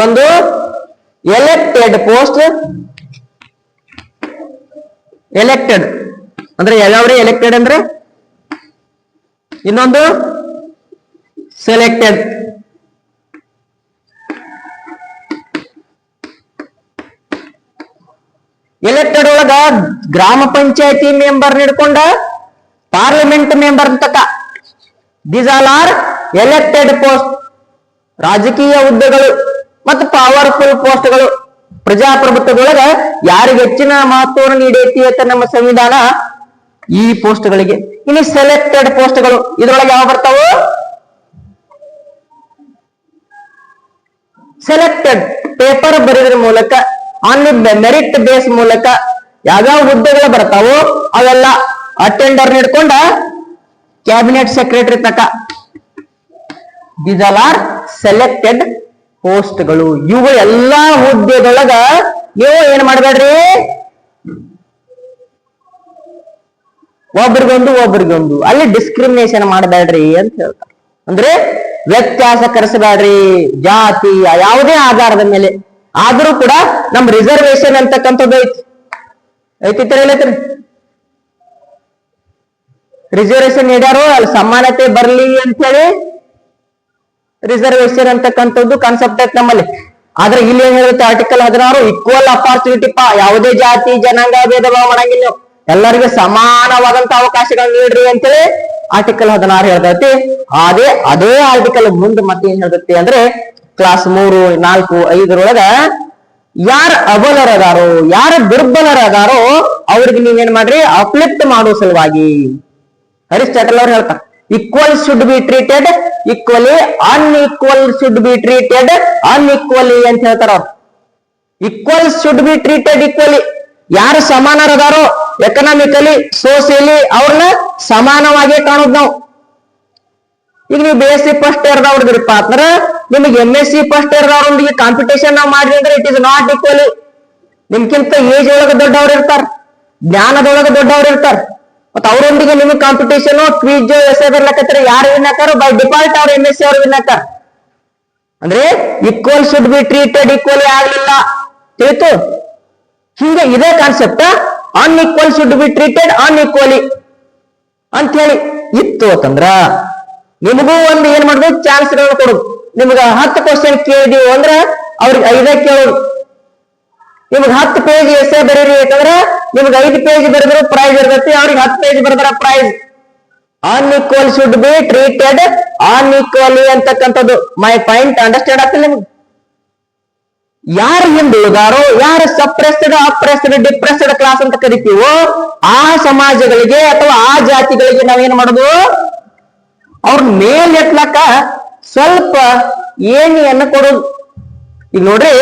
ಒಂದು ಎಲೆಕ್ಟೆಡ್ ಪೋಸ್ಟ್, ಎಲೆಕ್ಟೆಡ್ ಅಂದ್ರೆ ಯಾವ್ಯಾವ್ರಿ ಎಲೆಕ್ಟೆಡ್ ಅಂದ್ರೆ, ಇನ್ನೊಂದು ಸೆಲೆಕ್ಟೆಡ್. ಎಲೆಕ್ಟೆಡ್ ಒಳಗ ಗ್ರಾಮ ಪಂಚಾಯತಿ ಮೆಂಬರ್ ಹಿಡ್ಕೊಂಡ ಪಾರ್ಲಿಮೆಂಟ್ ಮೆಂಬರ್ ತಕ these all are elected post. ರಾಜಕೀಯ ಹುದ್ದೆಗಳು ಮತ್ತು ಪವರ್ಫುಲ್ ಪೋಸ್ಟ್ಗಳು ಪ್ರಜಾಪ್ರಭುತ್ವದೊಳಗ ಯಾರಿಗೆ ಹೆಚ್ಚಿನ ಮಹತ್ವವನ್ನು ನೀಡೈತಿ ಅಂತ ನಮ್ಮ ಸಂವಿಧಾನ ಈ ಪೋಸ್ಟ್ಗಳಿಗೆ. ಇನ್ನು ಸೆಲೆಕ್ಟೆಡ್ ಪೋಸ್ಟ್ಗಳು ಇದ್ರೊಳಗೆ ಯಾವ ಬರ್ತಾವು? ಸೆಲೆಕ್ಟೆಡ್ ಪೇಪರ್ ಬರೆದ್ರ ಮೂಲಕ ಆನ್ ಮೆರಿಟ್ ಬೇಸ್ ಮೂಲಕ ಯಾವ್ಯಾವ ಹುದ್ದೆಗಳು ಬರ್ತಾವೋ ಅವೆಲ್ಲ ಅಟೆಂಡರ್ ಹಿಡ್ಕೊಂಡ ಕ್ಯಾಬಿನೆಟ್ ಸೆಕ್ರೆಟರಿ ತಕ ದೀಸ್ ಆಲ್ ಆರ್ ಸೆಲೆಕ್ಟೆಡ್ ಪೋಸ್ಟ್ಗಳು. ಇವು ಎಲ್ಲಾ ಹುದ್ದೆದೊಳಗ ನೀವು ಏನ್ ಮಾಡ್ಬೇಡ್ರಿ, ಒಬ್ರಿಗೊಂದು ಅಲ್ಲಿ ಡಿಸ್ಕ್ರಿಮಿನೇಷನ್ ಮಾಡಬೇಡ್ರಿ ಅಂತ ಹೇಳ್ತಾರೆ. ಅಂದ್ರೆ ವ್ಯತ್ಯಾಸ ಕರೆಸಬೇಡ್ರಿ ಜಾತಿ ಯಾವುದೇ ಆಧಾರದ ಮೇಲೆ. ಆದ್ರೂ ಕೂಡ ನಮ್ ರಿಸರ್ವೇಶನ್ ಅಂತಕ್ಕಂಥದ್ದು ಐತಿ. ರಿಸರ್ವೇಶನ್ ನೀಡ್ಯಾರೋ ಅಲ್ಲಿ ಸಮಾನತೆ ಬರ್ಲಿ ಅಂತ ಹೇಳಿ ರಿಸರ್ವೇಶನ್ ಅಂತಕ್ಕಂಥದ್ದು ಕಾನ್ಸೆಪ್ಟ್ ಐತೆ ನಮ್ಮಲ್ಲಿ. ಆದ್ರೆ ಇಲ್ಲಿ ಏನ್ ಹೇಳುತ್ತೆ ಆರ್ಟಿಕಲ್ 16 ಈಕ್ವಲ್ ಅಪಾರ್ಚುನಿಟಿ ಪಾ, ಯಾವುದೇ ಜಾತಿ ಜನಾಂಗ ಭೇದ ಭಾವ ಮಾಡಂಗಿಲ್ಲ, ಎಲ್ಲರಿಗೂ ಸಮಾನವಾದಂತ ಅವಕಾಶಗಳು ನೀಡ್ರಿ ಅಂತೇಳಿ ಆರ್ಟಿಕಲ್ 16 ಹೇಳ್ತೈತಿ. ಅದೇ ಆರ್ಟಿಕಲ್ ಮುಂದೆ ಮತ್ತೆ ಏನ್ ಹೇಳ್ತೈತಿ ಅಂದ್ರೆ ಕ್ಲಾಸ್ 3, 4, 5 ಯಾರು ಅಬಲರದಾರೋ ಯಾರು ದುರ್ಬಲರದಾರೋ ಅವ್ರಿಗೆ ನೀವೇನ್ ಮಾಡ್ರಿ, ಅಪ್ಲಿಫ್ಟ್ ಮಾಡೋ ಸಲುವಾಗಿ ಅರಿಸ್ಟಾಟಲ್ ಅವ್ರು ಹೇಳ್ತಾರೆ equal should be treated equally, unequal should be treated ಅನ್ಈಕ್ವಲಿ ಅಂತ ಹೇಳ್ತಾರ ಅವ್ರು. Equal should be treated equally, ಯಾರು ಸಮಾನರದಾರೋ ಎಕನಾಮಿಕಲಿ ಸೋಷಿಯಲಿ ಅವ್ರನ್ನ ಸಮಾನವಾಗಿ ಕಾಣೋದು ನಾವು. ಈಗ ನೀವು BSc ಫಸ್ಟ್ ಇಯರ್ ದವ್ರದ್ರಿಪ್ಪ ಅಂದ್ರೆ ನಿಮಗೆ MSc ಫಸ್ಟ್ ಇಯರ್ ದವ್ರೊಂದಿಗೆ ಕಾಂಪಿಟೇಷನ್ ನಾವು ಮಾಡಿದ್ರಿ ಅಂದ್ರೆ ಇಟ್ ಇಸ್ ನಾಟ್ ಈಕ್ವಲಿ. ನಿಮ್ಗಿಂತ ಏಜ್ ಒಳಗೆ ದೊಡ್ಡವ್ರು ಇರ್ತಾರ, ಜ್ಞಾನದೊಳಗೆ ದೊಡ್ಡವ್ರು ಇರ್ತಾರ, ಮತ್ತ ಅವರೊಂದಿಗೆ ನಿಮಗೆ ಕಾಂಪಿಟೇಷನ್ ಕ್ವಿಜ್ ಎಸೆ ಬರ್ಲಕತ್ತಾರೆ. ಯಾರು ವಿನ್ ಹಾಕಾರೋ ಬೈ ಡಿಫಾಲ್ಟ್ ಅವ್ರು MSc ಅವ್ರು ವಿನ್ ಹಾಕಾರ. ಅಂದ್ರೆ equal should be treated equally ಆಗ್ಲಿಲ್ಲ, ತಿಳಿತು? ಹಿಂಗೆ ಇದೇ concept unequal should be treated ಅನ್ಈಕ್ವಲಿ ಅಂತ ಹೇಳಿ ಇತ್ತು ಅಂತಂದ್ರ ನಿಮಗೂ ಒಂದು ಏನ್ ಮಾಡ್ಬೇಕು, ಚಾನ್ಸ್ಗಳನ್ನ ಕೊಡುದು. ನಿಮ್ಗ 10 ಕ್ವಶನ್ ಕೇಳಿದೀವಿ ಅಂದ್ರೆ ಅವ್ರಿಗೆ 5 ಕೇಳೋದು. ನಿಮ್ಗೆ 10 ಪೇಜ್ ಎಸೆ ಬರೀರಿ ಯಾಕಂದ್ರೆ ನಿಮ್ಗೆ 5 ಪೇಜ್ ಬರೆದ್ರು ಪ್ರೈಸ್ ಇರ್ತೈತಿ, ಅವ್ರಿಗೆ 10 ಪೇಜ್ ಬರೆದ್ರ price. Unequal should be treated unequally ಅಂತಕ್ಕಂಥದ್ದು ಮೈ ಪಾಯಿಂಟ್ ಅಂಡರ್ಸ್ಟ್ಯಾಂಡ್ ಆಗ್ತಿಲ್ಲ ನಿಮ್ಗೆ? ಯಾರು ಹಿಂದುಳಿದಾರೋ, ಯಾರು ಸಪ್ರೆಸ್ಡ್ ಅಪ್ರೆಸ್ಡ್ ಡಿಪ್ರೆಸ್ಡ್ ಕ್ಲಾಸ್ ಅಂತ ಕರಿತೀವೋ ಆ ಸಮಾಜಗಳಿಗೆ ಅಥವಾ ಆ ಜಾತಿಗಳಿಗೆ ನಾವೇನ್ ಮಾಡೋದು, ಅವ್ರ ಮೇಲ್ ಎತ್ಲಕ್ಕ ಸ್ವಲ್ಪ ಏಣಿಯನ್ನು ಕೊಡೋದು. ಈಗ ನೋಡ್ರಿ,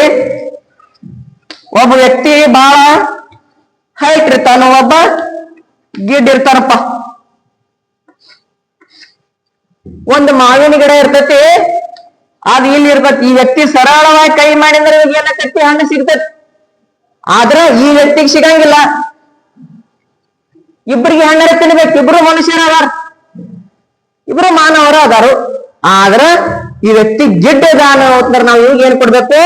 ಒಬ್ಬ ವ್ಯಕ್ತಿ ಬಹಳ ಹೈಟ್ ಇರ್ತಾನ, ಒಬ್ಬ ಗಿಡ್ ಇರ್ತಾನಪ್ಪ. ಒಂದು ಮಾವಿನ ಗಿಡ ಇರ್ತತಿ, ಅದ್ ಇಲ್ಲಿ ಇರ್ತತಿ. ಈ ವ್ಯಕ್ತಿ ಸರಳವಾಗಿ ಕೈ ಮಾಡಿದ್ರೆ ಏನಾಕತಿ, ಹಣ್ಣು ಸಿಗ್ತತಿ. ಆದ್ರ ಈ ವ್ಯಕ್ತಿಗೆ ಸಿಗಂಗಿಲ್ಲ. ಇಬ್ಬರಿಗೆ ಹಣ್ಣರ ತಿನ್ಬೇಕು, ಇಬ್ರು ಮನುಷ್ಯರ ಅದಾರ, ಇಬ್ರು ಮಾನವರು ಅದಾರು. ಆದ್ರ ಈ ವ್ಯಕ್ತಿ ಗಿಡ್ಡ ದಾನ ಅಂದ್ರೆ ನಾವು ಇವಾಗ ಏನ್ ಕೊಡ್ಬೇಕು,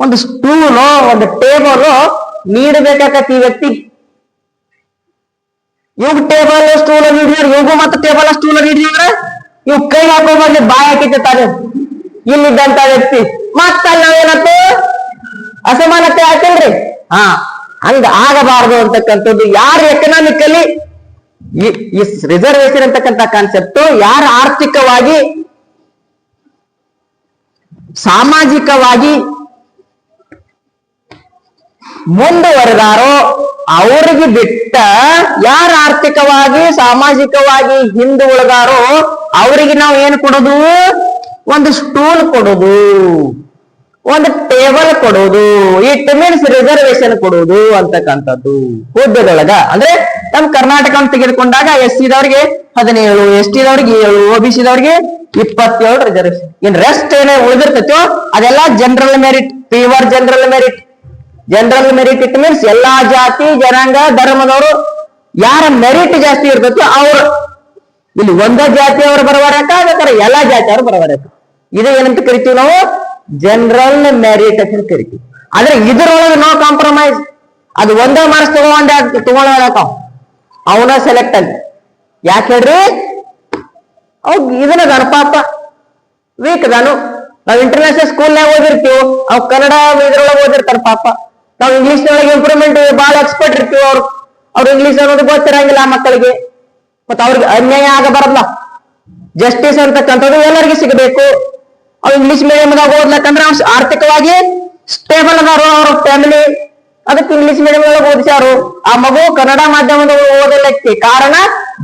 ಒಂದು ಸ್ಟೂಲು ಒಂದು ಟೇಬಲ್ ನೀಡಬೇಕಾಗತ್ತೆ ಈ ವ್ಯಕ್ತಿ. ಇವಾಗ ಟೇಬಲ್ ಸ್ಟೂಲ್ ನೀಡಿದ್ರೆ ಇವಾಗ ಮತ್ತೆ ಟೇಬಲ್ ಸ್ಟೂಲ್ ನೀಡಿದ್ರೆ ಇವ್ ಕೈ ಹಾಕೋಬಾರ್ದು, ಬಾಯಿ ಹಾಕಿರ್ತಾರೆ ಇಲ್ಲಿದ್ದಂತ ವ್ಯಕ್ತಿ. ಮತ್ತ ನಾವೇನತ್ತು ಅಸಮಾನತೆ ಹಾಕಿಲ್ರಿ. ಹಂಗ ಆಗಬಾರದು ಅಂತಕ್ಕಂಥದ್ದು. ಯಾರು ಎಕನಾಮಿಕಲಿ ಈ ರಿಸರ್ವೇಶನ್ ಅಂತಕ್ಕಂಥ ಕಾನ್ಸೆಪ್ಟ್ ಯಾರು ಆರ್ಥಿಕವಾಗಿ ಸಾಮಾಜಿಕವಾಗಿ ಮುಂದುವರೆದಾರೋ ಅವ್ರಿಗೆ ಬಿಟ್ಟ, ಯಾರು ಆರ್ಥಿಕವಾಗಿ ಸಾಮಾಜಿಕವಾಗಿ ಹಿಂದುಳಿದಾರೋ ಅವರಿಗೆ ನಾವು ಏನು ಕೊಡೋದು, ಒಂದು ಸ್ಟೂಲ್ ಕೊಡೋದು, ಒಂದು ಟೇಬಲ್ ಕೊಡೋದು. ಇಟ್ ಮೀನ್ಸ್ ರಿಸರ್ವೇಶನ್ ಕೊಡುವುದು ಅಂತಕ್ಕಂಥದ್ದು ಹುದ್ದೆದೊಳಗ. ಅಂದ್ರೆ ನಮ್ ಕರ್ನಾಟಕ ತೆಗೆದುಕೊಂಡಾಗ SC ದವ್ರಿಗೆ 17, ST ದವ್ರಿಗೆ 7, OBC ದವ್ರಿಗೆ 27 ರಿಸರ್ವೇಶನ್. ಇನ್ ರೆಸ್ಟ್ ಏನೇ ಉಳಿದಿರ್ತೈತೋ ಅದೆಲ್ಲ general merit, pure general merit. General merit it means ಎಲ್ಲಾ ಜಾತಿ ಜನಾಂಗ ಧರ್ಮದವರು ಯಾರ ಮೆರಿಟ್ ಜಾಸ್ತಿ ಇರ್ತೈತಿ ಅವ್ರು ಇಲ್ಲಿ ಒಂದ ಜಾತಿಯವರು ಬರಬಾರಕ, ಬೇಕಾದ್ರೆ ಎಲ್ಲಾ ಜಾತಿಯವರು ಬರಬಾರಕ. ಇದು ಏನಂತ ಕರಿತೀವಿ ನಾವು, ಜನರಲ್ ಮೆರಿಟ್ ಅಂತ ಕರಿತೀವಿ. ಆದ್ರೆ ಇದ್ರೊಳಗೆ ನೋ ಕಾಂಪ್ರಮೈಸ್. ಅದು ಒಂದೇ ಮಾರ್ಕ್ಸ್ ತಗೊಳ್ಳಕ ಅವನ ಸೆಲೆಕ್ಟ್ ಅಲ್ಲಿ. ಯಾಕೆ ಹೇಳ್ರಿ, ಅವ್ ಇದನ್ನ ಗಣಪಾಪ ವೀಕ್ ಅದಾನು. ನಾವ್ ಇಂಟರ್ನ್ಯಾಷನಲ್ ಸ್ಕೂಲ್ನಾಗ ಓದಿರ್ತೀವಿ, ಅವ್ ಕನ್ನಡ ಇದ್ರೊಳಗೆ ಓದಿರ್ತಾರ ಪಾಪ. ನಾವು ಇಂಗ್ಲಿಷ್ ನೊಳಗೆ ಇಂಪ್ರೂವ್ಮೆಂಟ್ ಬಹಳ ಎಕ್ಸ್ಪರ್ಟ್ ಇರ್ತೀವಿ. ಅವ್ರು ಇಂಗ್ಲಿಷ್ ಅನ್ನೋದು ಗೊತ್ತಿರಂಗಿಲ್ಲ ಆ ಮಕ್ಕಳಿಗೆ. ಮತ್ತ ಅವ್ರಿಗೆ ಅನ್ಯಾಯ ಆಗಬಾರಲ್ಲ. ಜಸ್ಟಿಸ್ ಅಂತಕ್ಕಂಥದ್ದು ಎಲ್ಲರಿಗೂ ಸಿಗಬೇಕು. ಅವ್ರು ಇಂಗ್ಲಿಷ್ ಮೀಡಿಯಂದಾಗ ಓದ್ಲಕ್ಕಂದ್ರೆ ಅವ್ರು ಆರ್ಥಿಕವಾಗಿ ಸ್ಟೇಬಲ್ ಅದಾರು ಅವ್ರ ಫ್ಯಾಮಿಲಿ, ಅದಕ್ಕೆ ಇಂಗ್ಲಿಷ್ ಮೀಡಿಯಂ ಒಳಗೆ ಓದಿಸ್ಯಾರು. ಆ ಮಗು ಕನ್ನಡ ಮಾಧ್ಯಮದ ಓದಲಿಕ್ಕೆ ಕಾರಣ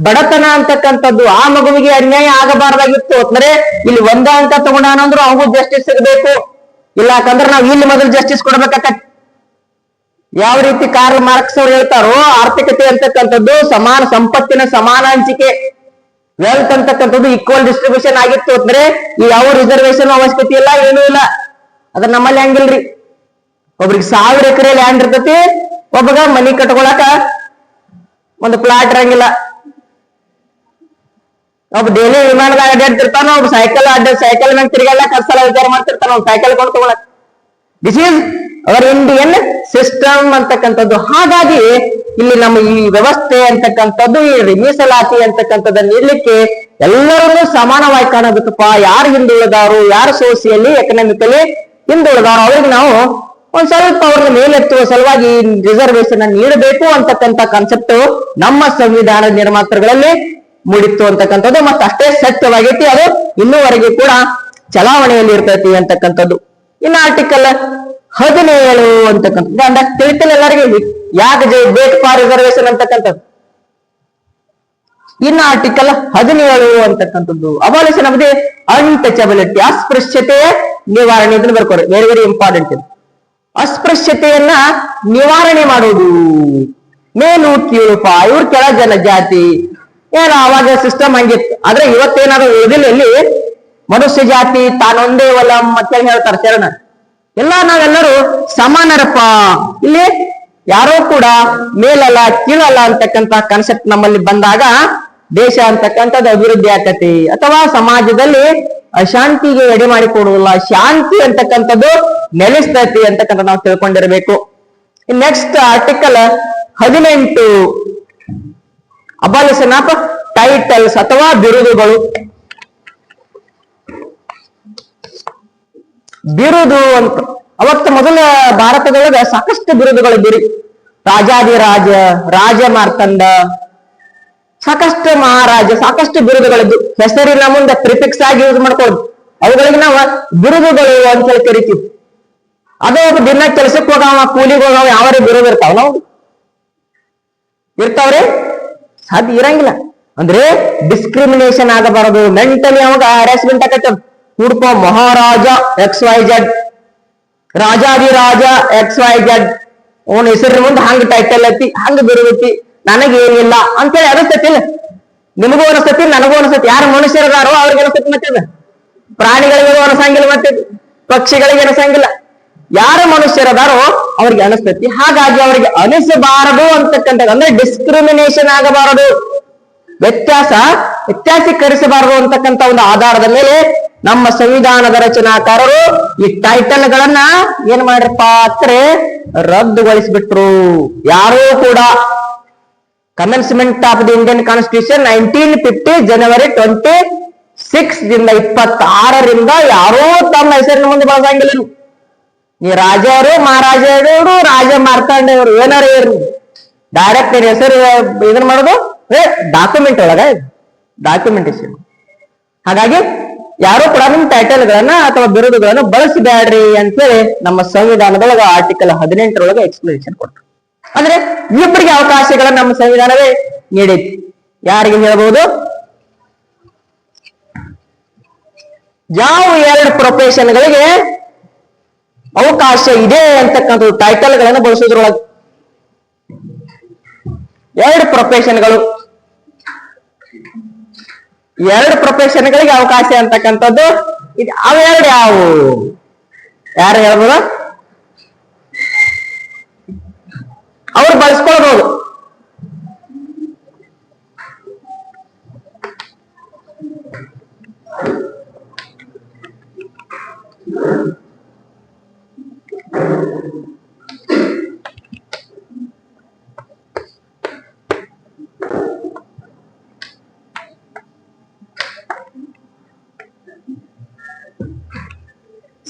ಬಡತನ ಅಂತಕ್ಕಂಥದ್ದು. ಆ ಮಗುವಿಗೆ ಅನ್ಯಾಯ ಆಗಬಾರ್ದಾಗಿತ್ತು ಅಂದ್ರೆ ಇಲ್ಲಿ ಒಂದ ಅಂಕ ತಗೊಂಡಾನಂದ್ರು ಅವಗೂ ಜಸ್ಟಿಸ್ ಸಿಗಬೇಕು. ಇಲ್ಲ ಯಾಕಂದ್ರೆ ನಾವು ಇಲ್ಲಿ ಮೊದಲು ಜಸ್ಟಿಸ್ ಕೊಡ್ಬೇಕಾಗತ್ತೆ. ಯಾವ ರೀತಿ ಕಾರ್ಲ್ ಮಾರ್ಕ್ಸ್ ಅವ್ರು ಹೇಳ್ತಾರೋ, ಆರ್ಥಿಕತೆ ಅಂತಕ್ಕಂಥದ್ದು ಸಮಾನ ಸಂಪತ್ತಿನ ಸಮಾನ ಹಂಚಿಕೆ, ವೆಲ್ತ್ ಅಂತಕ್ಕಂಥದ್ದು ಈಕ್ವಲ್ ಡಿಸ್ಟ್ರಿಬ್ಯೂಷನ್ ಆಗಿತ್ತು ಅಂದ್ರೆ ಈ ಯಾವ ರಿಸರ್ವೇಶನ್ ಅವಶ್ಯಕತೆ ಇಲ್ಲ, ಏನೂ ಇಲ್ಲ. ಅದ್ರ ನಮ್ಮಲ್ಲಿ ಹಂಗಿಲ್ರಿ. ಒಬ್ರಿಗೆ 1000 ಎಕರೆ ಲ್ಯಾಂಡ್ ಇರ್ತತಿ, ಒಬ್ಬಗ ಮನಿ ಕಟ್ಕೊಳಕ ಒಂದು ಪ್ಲಾಟ್ ಇರಂಗಿಲ್ಲ. ಒಬ್ಬ ಡೈಲಿ ವಿಮಾನದಾಗ ಅಡ್ಡಾಡ್ತಿರ್ತಾನ, ಒಬ್ಬ ಸೈಕಲ್ ಮ್ಯಾಗ ತಿರ್ಗಾಡಕ್ 10 ಸಲ ವಿಚಾರ ಮಾಡ್ತಿರ್ತಾನ ಒಬ್ಬ ಸೈಕಲ್ ಕೊಂಡು ತಗೊಳಕ್. This is our Indian system ಅಂತಕ್ಕಂಥದ್ದು. ಹಾಗಾಗಿ ಇಲ್ಲಿ ನಮ್ಮ ಈ ವ್ಯವಸ್ಥೆ ಅಂತಕ್ಕಂಥದ್ದು, ಈ ಮೀಸಲಾತಿ ಅಂತಕ್ಕಂಥದ್ದನ್ನ ನೀಡಲಿಕ್ಕೆ ಎಲ್ಲರನ್ನೂ ಸಮಾನವಾಗಿ ಕಾಣಬೇಕಪ್ಪ. ಯಾರು ಹಿಂದುಳಿದಾರು, ಯಾರು ಸೋಷಿಯಲಿ ಎಕನಾಮಿಕಲಿ ಹಿಂದುಳಿದಾರು ಅವ್ರಿಗೆ ನಾವು ಒಂದ್ ಸ್ವಲ್ಪ ಅವ್ರನ್ನ ಮೇಲೆತ್ತುವ ಸಲುವಾಗಿ ರಿಸರ್ವೇಶನ್ ನೀಡಬೇಕು ಅಂತಕ್ಕಂಥ ಕಾನ್ಸೆಪ್ಟ್ ನಮ್ಮ ಸಂವಿಧಾನ ನಿರ್ಮಾತೃಗಳಲ್ಲಿ ಮೂಡಿತ್ತು ಅಂತಕ್ಕಂಥದ್ದು. ಮತ್ತೆ ಅಷ್ಟೇ ಸತ್ಯವಾಗೈತಿ, ಅದು ಇನ್ನೂವರೆಗೆ ಕೂಡ ಚಲಾವಣೆಯಲ್ಲಿ ಇರ್ತೈತಿ ಅಂತಕ್ಕಂಥದ್ದು. ಇನ್ನು ಆರ್ಟಿಕಲ್ 17 ಅಂತಕ್ಕಂಥದ್ದು ಅಂದಾಗ ತಿಳಿತಲ್ಲ ಎಲ್ಲರಿಗೂ ಯಾಕೆ ಬೇಕಪ್ಪ ರಿಸರ್ವೇಶನ್ ಅಂತಕ್ಕಂಥದ್ದು. ಇನ್ನು ಆರ್ಟಿಕಲ್ 17 ಅಂತಕ್ಕಂಥದ್ದು ಅಬಾಲಿಷನ್ ಆಫ್ ದಿ ಅನ್ಟಚಬಿಲಿಟಿ, ಅಸ್ಪೃಶ್ಯತೆ ನಿವಾರಣೆ. ಇದನ್ನು ಬರ್ಕೋರಿ, ವೆರಿ ವೆರಿ ಇಂಪಾರ್ಟೆಂಟ್. ಅಸ್ಪೃಶ್ಯತೆಯನ್ನ ನಿವಾರಣೆ ಮಾಡುವುದು. ಮೇಲು ಕೀಳುಪ, ಇವ್ರು ಕೆಳ ಜನಜಾತಿ ಏನೋ ಅವಾಗ ಸಿಸ್ಟಮ್ ಹಂಗಿತ್ತು. ಆದ್ರೆ ಇವತ್ತೇನಾದ್ರು ಉಳಿದಿಲ್ಲಿ ಮನುಷ್ಯ ಜಾತಿ ತಾನೊಂದೇ ವಲಂ ಅಂತ ಹೇಳ್ತಾರೆ ಶರಣ. ನಾವೆಲ್ಲರೂ ಸಮಾನರಪ್ಪ, ಇಲ್ಲಿ ಯಾರೋ ಕೂಡ ಮೇಲಲ್ಲ ಕೀಳಲ್ಲ ಅಂತಕ್ಕಂಥ ಕಾನ್ಸೆಪ್ಟ್ ನಮ್ಮಲ್ಲಿ ಬಂದಾಗ ದೇಶ ಅಂತಕ್ಕಂಥದ್ದು ಅಭಿವೃದ್ಧಿ ಆಗ್ತತಿ. ಅಥವಾ ಸಮಾಜದಲ್ಲಿ ಅಶಾಂತಿಗೆ ಎಡೆ ಮಾಡಿಕೊಡುವುದಿಲ್ಲ, ಶಾಂತಿ ಅಂತಕ್ಕಂಥದ್ದು ನೆಲೆಸ್ತತಿ ಅಂತಕ್ಕಂಥ ನಾವು ತಿಳ್ಕೊಂಡಿರ್ಬೇಕು. Next article 18 abolition of titles ಅಥವಾ ಬಿರುದುಗಳು. ಬಿರುದು ಅಂತ ಅವತ್ತು ಮೊದಲ ಭಾರತದೊಳಗ ಸಾಕಷ್ಟು ಬಿರುದುಗಳಿದ್ದೀರಿ. ರಾಜಾದಿರಾಜ, ರಾಜ ಮಾರ್ತಾಂಡ, ಸಾಕಷ್ಟು ಮಹಾರಾಜ, ಸಾಕಷ್ಟು ಬಿರುದುಗಳಿದ್ದು ಹೆಸರಿನ ಮುಂದೆ ಪ್ರಿಫಿಕ್ಸ್ ಆಗಿ ಯೂಸ್ ಮಾಡ್ಕೊಳ್ಳೋದು. ಅವುಗಳಿಗೆ ನಾವು ಬಿರುದುಗಳು ಅಂತ ಹೇಳಿ ಕರಿತೀವಿ. ಅದೇ ಒಬ್ಬ ದಿನ ಕೆಲಸಕ್ಕೆ ಹೋಗವ, ಕೂಲಿಗೆ ಹೋಗವ, ಯಾವ ಬಿರುದು ಇರ್ತಾವ ನಾವು ಇರ್ತಾವ್ರಿ? ಸಾಧ್ಯ ಇರಂಗಿಲ್ಲ. ಅಂದ್ರೆ ಡಿಸ್ಕ್ರಿಮಿನೇಷನ್ ಆಗಬಾರದು. ಮೆಂಟಲಿ ಅವಾಗ ಹರಾಸ್ಮೆಂಟ್ ಆಗತ್ತ. ಹುಡ್ಕೋ ಮಹಾರಾಜ XYZ, ರಾಜಾದಿರಾಜ XYZ, ಅವನ ಹೆಸರಿನ ಮುಂದೆ ಹಂಗ ಟೈಟಲ್ ಐತಿ, ಹಂಗ ಬಿರುದೈತಿ, ನನಗೇನಿಲ್ಲ ಅಂತೇಳಿ ಅನಿಸ್ತತಿಲ್ಲ. ನಿಮಗೂ ಅನಿಸ್ತತಿ, ನನಗೂ ಅನಿಸ್ತತಿ. ಯಾರು ಮನುಷ್ಯರದಾರೋ ಅವ್ರಿಗೆ ಅನಿಸ್ತತಿ. ಮತ್ತೆ ಪ್ರಾಣಿಗಳಿಗೂ ಅನಿಸಂಗಿಲ್ಲ, ಮತ್ತೆ ಪಕ್ಷಿಗಳಿಗೆ ಅನಿಸಂಗಿಲ್ಲ. ಯಾರು ಮನುಷ್ಯರದಾರೋ ಅವ್ರಿಗೆ ಅನಿಸ್ತತಿ. ಹಾಗಾಗಿ ಅವರಿಗೆ ಅನಿಸಬಾರದು ಅಂತಕ್ಕಂಥ, ಅಂದ್ರೆ ಡಿಸ್ಕ್ರಿಮಿನೇಷನ್ ಆಗಬಾರದು, ವ್ಯತ್ಯಾಸೀಕರಿಸಬಾರದು ಅಂತಕ್ಕಂಥ ಒಂದು ಆಧಾರದ ಮೇಲೆ ನಮ್ಮ ಸಂವಿಧಾನದ ರಚನಾಕಾರರು ಈ ಟೈಟಲ್ ಗಳನ್ನ ಏನ್ ಮಾಡ್ರಪ್ಪ ಅಂದ್ರೆ ರದ್ದುಗೊಳಿಸ್ಬಿಟ್ರು. ಯಾರೂ ಕೂಡ commencement of the Indian constitution 1950 ಜನವರಿ 26 ದಿಂದ 26ರಿಂದ ಯಾರೂ ತಮ್ಮ ಹೆಸರಿನ ಮುಂದೆ ಬಳಸಂಗಿಲ್ಲ. ನೀ ರಾಜರು, ಮಹಾರಾಜರು, ರಾಜ ಮಾರ್ತಾಂಡವರು ಏನಾರ ಇರ್ಲಿ, ಡೈರೆಕ್ಟ್ ಹೆಸರು ಇದನ್ ಮಾಡೋದು ಡಾಕ್ಯುಮೆಂಟ್ ಒಳಗ ಡಾಕ್ಯುಮೆಂಟೇಶನ್. ಹಾಗಾಗಿ ಯಾರು ಕೂಡ ನಿಮ್ ಟೈಟಲ್ ಗಳನ್ನ ಅಥವಾ ಬಿರುದುಗಳನ್ನ ಬಳಸಬೇಡ್ರಿ ಅಂತೇಳಿ ನಮ್ಮ ಸಂವಿಧಾನದೊಳಗ ಆರ್ಟಿಕಲ್ 18 ಎಕ್ಸ್ಪ್ಲನೇಷನ್ ಕೊಟ್ಟರು. ಅಂದ್ರೆ ಇಬ್ಬರಿಗೆ ಅವಕಾಶಗಳನ್ನ ನಮ್ಮ ಸಂವಿಧಾನವೇ ನೀಡೈತಿ. ಯಾರಿಗೆ ಹೇಳ್ಬಹುದು? ಯಾವ ಎರಡು ಪ್ರೊಫೆಷನ್ಗಳಿಗೆ ಅವಕಾಶ ಇದೆ ಅಂತಕ್ಕಂಥ ಟೈಟಲ್ ಗಳನ್ನ ಬಳಸೋದ್ರೊಳಗೆ ಎರಡು ಪ್ರೊಫೆಷನ್ಗಳಿಗೆ ಅವಕಾಶ ಅಂತಕ್ಕಂಥದ್ದು ಅವೆರಡು ಯಾವುವು? ಯಾರು ಹೇಳ್ಬೋದ? ಅವ್ರು ಬಳಸ್ಕೊಳ್ಬಹುದು.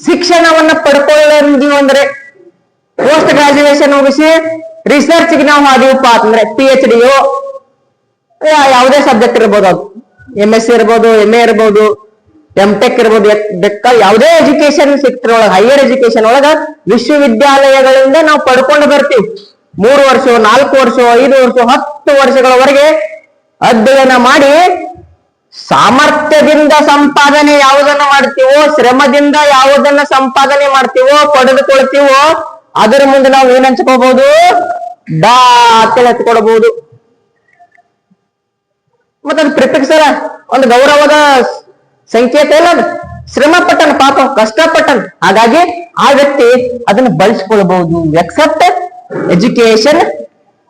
ಶಿಕ್ಷಣವನ್ನ ಪಡ್ಕೊಳ್ಳಿ ಅಂದ್ರೆ ಪೋಸ್ಟ್ ಗ್ರಾಜುಯೇಷನ್ ಮುಗಿಸಿ ರಿಸರ್ಚ್ಗೆ ನಾವು ಹಾದಿವಪ್ಪ ಅಂತಂದ್ರೆ PhD ಯಾವುದೇ ಸಬ್ಜೆಕ್ಟ್ ಇರ್ಬೋದು, ಅದು MSc ಇರ್ಬೋದು, MA ಇರ್ಬೋದು, MTech ಇರ್ಬೋದು, ಯಾವುದೇ ಎಜುಕೇಶನ್ ಸೆಕ್ಟರ್ ಒಳಗ, ಹೈಯರ್ ಎಜುಕೇಶನ್ ಒಳಗ ವಿಶ್ವವಿದ್ಯಾಲಯಗಳಿಂದ ನಾವು ಪಡ್ಕೊಂಡು ಬರ್ತೀವಿ. 3 ವರ್ಷ, 4 ವರ್ಷ, 5 ವರ್ಷ, 10 ವರ್ಷಗಳವರೆಗೆ ಅಧ್ಯಯನ ಮಾಡಿ ಸಾಮರ್ಥ್ಯದಿಂದ ಸಂಪಾದನೆ ಯಾವುದನ್ನ ಮಾಡ್ತೀವೋ, ಶ್ರಮದಿಂದ ಯಾವುದನ್ನ ಸಂಪಾದನೆ ಮಾಡ್ತೀವೋ, ಪಡೆದುಕೊಳ್ತೀವೋ, ಅದರ ಮುಂದೆ ನಾವು ಏನ್ ಹಂಚ್ಕೋಬಹುದು? ಡಾ ಅಂತೇಳಿ ಹಚ್ಕೊಳ್ಬಹುದು. ಮತ್ತೆ ಅದು ಪ್ರಿಫಿಕ್ಸರ ಒಂದು ಗೌರವದ ಸಂಕೇತ ಇಲ್ಲ, ಅದು ಶ್ರಮ ಪಟ್ಟನ, ಪಾಪ ಕಷ್ಟಪಟ್ಟನ. ಹಾಗಾಗಿ ಆ ವ್ಯಕ್ತಿ ಅದನ್ನ ಬಳಸ್ಕೊಳ್ಬಹುದು. ಎಕ್ಸೆಪ್ಟ್ ಎಜುಕೇಶನ್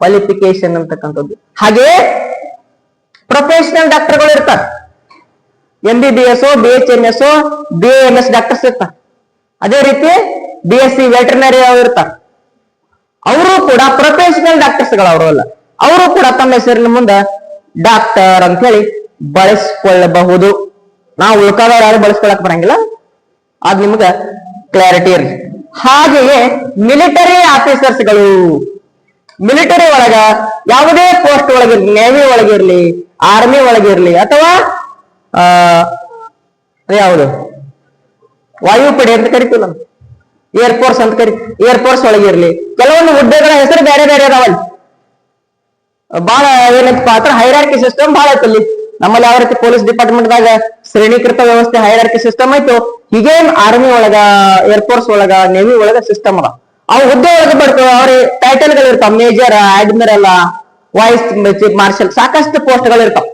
ಕ್ವಾಲಿಫಿಕೇಶನ್ ಅಂತಕ್ಕಂಥದ್ದು. ಹಾಗೆ ಪ್ರೊಫೆಷನಲ್ ಡಾಕ್ಟರ್ಗಳು ಇರ್ತಾರೆ. MBBS, BHMS, BAMS ಡಾಕ್ಟರ್ಸ್ ಇರ್ತಾರೆ. ಅದೇ ರೀತಿ BSc ವೆಟರ್ನರಿ ಅವರು ಇರ್ತಾರೆ. ಅವರು ಕೂಡ ಪ್ರೊಫೆಷನಲ್ ಡಾಕ್ಟರ್ಸ್ಗಳು, ಅವರಲ್ಲ, ಅವರು ಕೂಡ ತಮ್ಮ ಹೆಸರಿನ ಮುಂದೆ ಡಾಕ್ಟರ್ ಅಂತ ಹೇಳಿ ಬಳಸ್ಕೊಳ್ಳಬಹುದು. ನಾವು ಉಳ್ಕಾದವ್ರು ಯಾರು ಬಳಸ್ಕೊಳಕ್ ಬರಂಗಿಲ್ಲ, ಅದ್ ನಿಮ್ಗ ಕ್ಲಾರಿಟಿ ಇರಲಿ. ಹಾಗೆಯೇ ಮಿಲಿಟರಿ ಆಫೀಸರ್ಸ್ಗಳು, ಮಿಲಿಟರಿ ಒಳಗ ಯಾವುದೇ ಪೋಸ್ಟ್ ಒಳಗಿರ್ಲಿ, ನೇವಿ ಒಳಗಿರ್ಲಿ, ಆರ್ಮಿ ಒಳಗಿರ್ಲಿ, ಅಥವಾ ಯಾವುದು ವಾಯುಪಡೆ ಅಂತ ಕರಿತೀವಿ ನಾವು, ಏರ್ಫೋರ್ಸ್ ಅಂತ ಕರಿತೀವಿ, ಏರ್ಫೋರ್ಸ್ ಒಳಗಿರ್ಲಿ, ಕೆಲವೊಂದು ಹುದ್ದೆಗಳ ಹೆಸರು ಬೇರೆ ಬೇರೆ ಅದಾವಲ್ಲಿ. ಬಹಳ ಏನಂತ ಅಂದ್ರೆ ಹೈರಾರ್ಕಿ ಸಿಸ್ಟಮ್ ಬಹಳ ಐತಲ್ಲಿ. ನಮ್ಮಲ್ಲಿ ಯಾವ ರೀತಿ ಪೊಲೀಸ್ ಡಿಪಾರ್ಟ್ಮೆಂಟ್ ದಾಗ ಶ್ರೇಣೀಕೃತ ವ್ಯವಸ್ಥೆ ಹೈರಾರ್ಕಿ ಸಿಸ್ಟಮ್ ಆಯ್ತು, ಹೀಗೆ ಆರ್ಮಿ ಒಳಗ, ಏರ್ಫೋರ್ಸ್ ಒಳಗ, ನೇವಿ ಒಳಗ ಸಿಸ್ಟಮ್ ಅದ. ಅವು ಹುದ್ದೆ ಒಳಗೆ ಬರ್ತವೆ, ಅವ್ರ ಟೈಟಲ್ ಗಳು ಇರ್ತಾವ. Major, admiral, vice chief marshal, ಸಾಕಷ್ಟು ಪೋಸ್ಟ್ ಗಳು ಇರ್ತಾವ.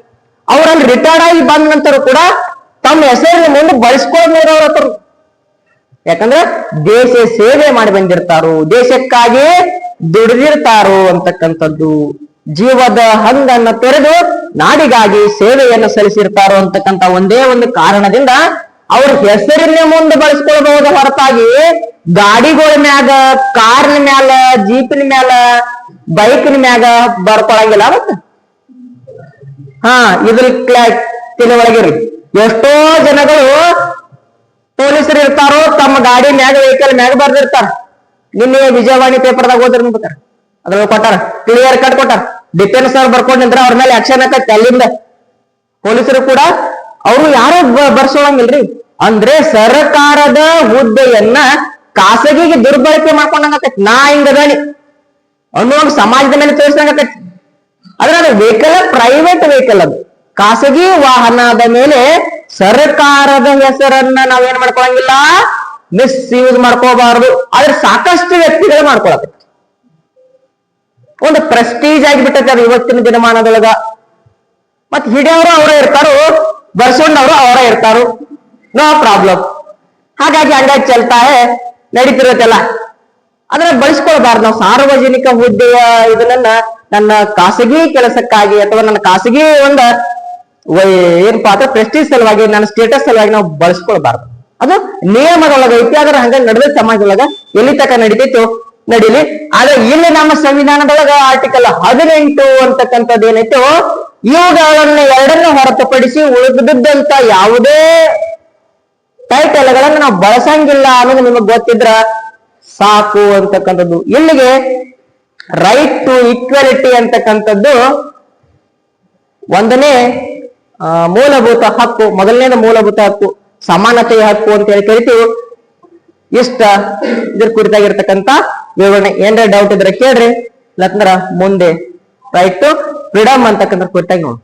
ಅವರಲ್ಲಿ ರಿಟೈರ್ಡ್ ಆಗಿ ಬಂದ ನಂತರ ಕೂಡ ತಮ್ಮ ಹೆಸರಿನ ಮುಂದೆ ಬಳಸ್ಕೊಳ್ಳೋರು. ಯಾಕಂದ್ರೆ ದೇಶ ಸೇವೆ ಮಾಡಿ ಬಂದಿರ್ತಾರೋ, ದೇಶಕ್ಕಾಗಿ ದುಡಿದಿರ್ತಾರೋ ಅಂತಕ್ಕಂಥದ್ದು, ಜೀವದ ಹಂಗನ್ನ ತೆರೆದು ನಾಡಿಗಾಗಿ ಸೇವೆಯನ್ನು ಸಲ್ಲಿಸಿರ್ತಾರೋ ಅಂತಕ್ಕಂಥ ಒಂದೇ ಒಂದು ಕಾರಣದಿಂದ ಅವ್ರ ಹೆಸರಿನ ಮುಂದೆ ಬಳಸ್ಕೊಳ್ಬಹುದು ಹೊರತಾಗಿ ಗಾಡಿಗಳ ಮ್ಯಾಗ, ಕಾರ್ನ ಮ್ಯಾಲ, ಜೀಪಿನ ಮ್ಯಾಲ, ಬೈಕಿನ ಮ್ಯಾಗ ಬರ್ಕೊಳಂಗಿಲ್ಲ. ಅವತ್ತು ಇದ್ರ ತಿಳುವಳಗಿರಿ. ಎಷ್ಟೋ ಜನಗಳು ಪೊಲೀಸರು ಇರ್ತಾರೋ ತಮ್ಮ ಗಾಡಿ ಮ್ಯಾಗ, ವೆಹಿಕಲ್ ಮ್ಯಾಗ ಬರ್ದಿರ್ತಾರ. ನಿನ್ನೆ ವಿಜಯವಾಣಿ ಪೇಪರ್ದಾಗ ಓದ್ರಿ ನೋಡ್ತಾರ, ಅದ್ರಲ್ಲಿ ಕೊಟ್ಟಾರ, ಕ್ಲಿಯರ್ ಕಟ್ ಕೊಟ್ಟಾರ. ಡಿಫೆನ್ಸ್ ಅವ್ರು ಬರ್ಕೊಂಡ್ ನಿಂತ್ರ ಅವ್ರ ಮೇಲೆ ಆಕ್ಷನ್ ಹಾಕತ್ತೆ ಅಲ್ಲಿಂದ. ಪೊಲೀಸರು ಕೂಡ ಅವರು ಯಾರು ಬರ್ಸೋಳಂಗಿಲ್ರಿ. ಅಂದ್ರೆ ಸರ್ಕಾರದ ಹುದ್ದೆಯನ್ನ ಖಾಸಗಿಗೆ ದುರ್ಬಳಕೆ ಮಾಡ್ಕೊಂಡಂಗತ್ತೈತಿ. ನಾ ಹಿಂಗದಾನಿ ಅನ್ನೋ ಸಮಾಜದ ಮೇಲೆ ತೋರಿಸಂಗತ್ತೈತಿ. ಆದ್ರೆ ಅದು ವೆಹಿಕಲ್ ಪ್ರೈವೇಟ್ ವೆಹಿಕಲ್, ಅದು ಖಾಸಗಿ ವಾಹನದ ಮೇಲೆ ಸರ್ಕಾರದ ಹೆಸರನ್ನ ನಾವೇನ್ ಮಾಡ್ಕೊಳಂಗಿಲ್ಲ, ಮಿಸ್ಯೂಸ್ ಮಾಡ್ಕೋಬಾರದು. ಆದ್ರೆ ಸಾಕಷ್ಟು ವ್ಯಕ್ತಿಗಳು ಮಾಡ್ಕೊಳತ್ತೆ. ಒಂದು ಪ್ರೆಸ್ಟೀಜ್ ಆಗಿಬಿಟ್ಟೈತೆ ಅದು ಇವತ್ತಿನ ದಿನಮಾನದೊಳಗ. ಮತ್ ಹಿಡಿಯವರು ಅವರೇ ಇರ್ತಾರು, ಬರ್ಸೊಂಡವರು ಅವರೇ ಇರ್ತಾರು, ನೋ ಪ್ರಾಬ್ಲಮ್. ಹಾಗಾಗಿ ಹಂಗಾಗಿ ಚಲ್ತಾ ನಡೀತಿರತ್ತಲ್ಲ. ಆದ್ರೆ ಬಳಸ್ಕೊಳ್ಬಾರ್ದು. ನಾವು ಸಾರ್ವಜನಿಕ ಹುದ್ದೆಯ ಇದನ್ನ ನನ್ನ ಖಾಸಗಿ ಕೆಲಸಕ್ಕಾಗಿ ಅಥವಾ ನನ್ನ ಖಾಸಗಿ ಏನಪ್ಪಾ ಅಂದ್ರೆ ಪ್ರೆಸ್ಟೀಜ್ ಸಲುವಾಗಿ, ನನ್ನ ಸ್ಟೇಟಸ್ ಸಲುವಾಗಿ ನಾವು ಬಳಸ್ಕೊಳ್ಬಾರ್ದು. ಅದು ನಿಯಮದೊಳಗ ಐತಿ. ಆದ್ರೆ ಹಂಗ ನಡೆದ ಸಮಾಜದೊಳಗ ಎಲ್ಲಿ ತಕ ನಡೀತಿತ್ತು ನಡೀಲಿ. ಆದ್ರೆ ಇಲ್ಲಿ ನಮ್ಮ ಸಂವಿಧಾನದೊಳಗ ಆರ್ಟಿಕಲ್ 18 ಅಂತಕ್ಕಂಥದ್ದು ಏನೈತೋ, ಇವುಗಳನ್ನ ಎರಡನ್ನ ಹೊರತುಪಡಿಸಿ ಉಳಿದಂತ ಯಾವುದೇ ಟೈಟಲ್ಗಳನ್ನ ನಾವು ಬಳಸಂಗಿಲ್ಲ ಅನ್ನೋದು ನಿಮಗ್ ಗೊತ್ತಿದ್ರ ಸಾಕು ಅಂತಕ್ಕಂಥದ್ದು. ಇಲ್ಲಿಗೆ ರೈಟ್ ಟು ಈಕ್ವಾಲಿಟಿ ಅಂತಕ್ಕಂಥದ್ದು ಒಂದನೇ ಮೂಲಭೂತ ಹಕ್ಕು, ಮೊದಲನೇದ ಮೂಲಭೂತ ಹಕ್ಕು ಸಮಾನತೆಯ ಹಕ್ಕು ಅಂತ ಹೇಳಿ ಕರಿತೀವಿ. ಇಷ್ಟ ಇದ್ರ ಕುರಿತಾಗಿರ್ತಕ್ಕಂಥ ವಿವರಣೆ. ಏನ್ರ ಡೌಟ್ ಇದ್ರೆ ಕೇಳ್ರಿ, ಇಲ್ಲಂದ್ರ ಮುಂದೆ ರೈಟ್ ಟು ಫ್ರೀಡಮ್ ಅಂತಕ್ಕಂಥ ಕುರಿತಾಗಿ ನೋಡಿ.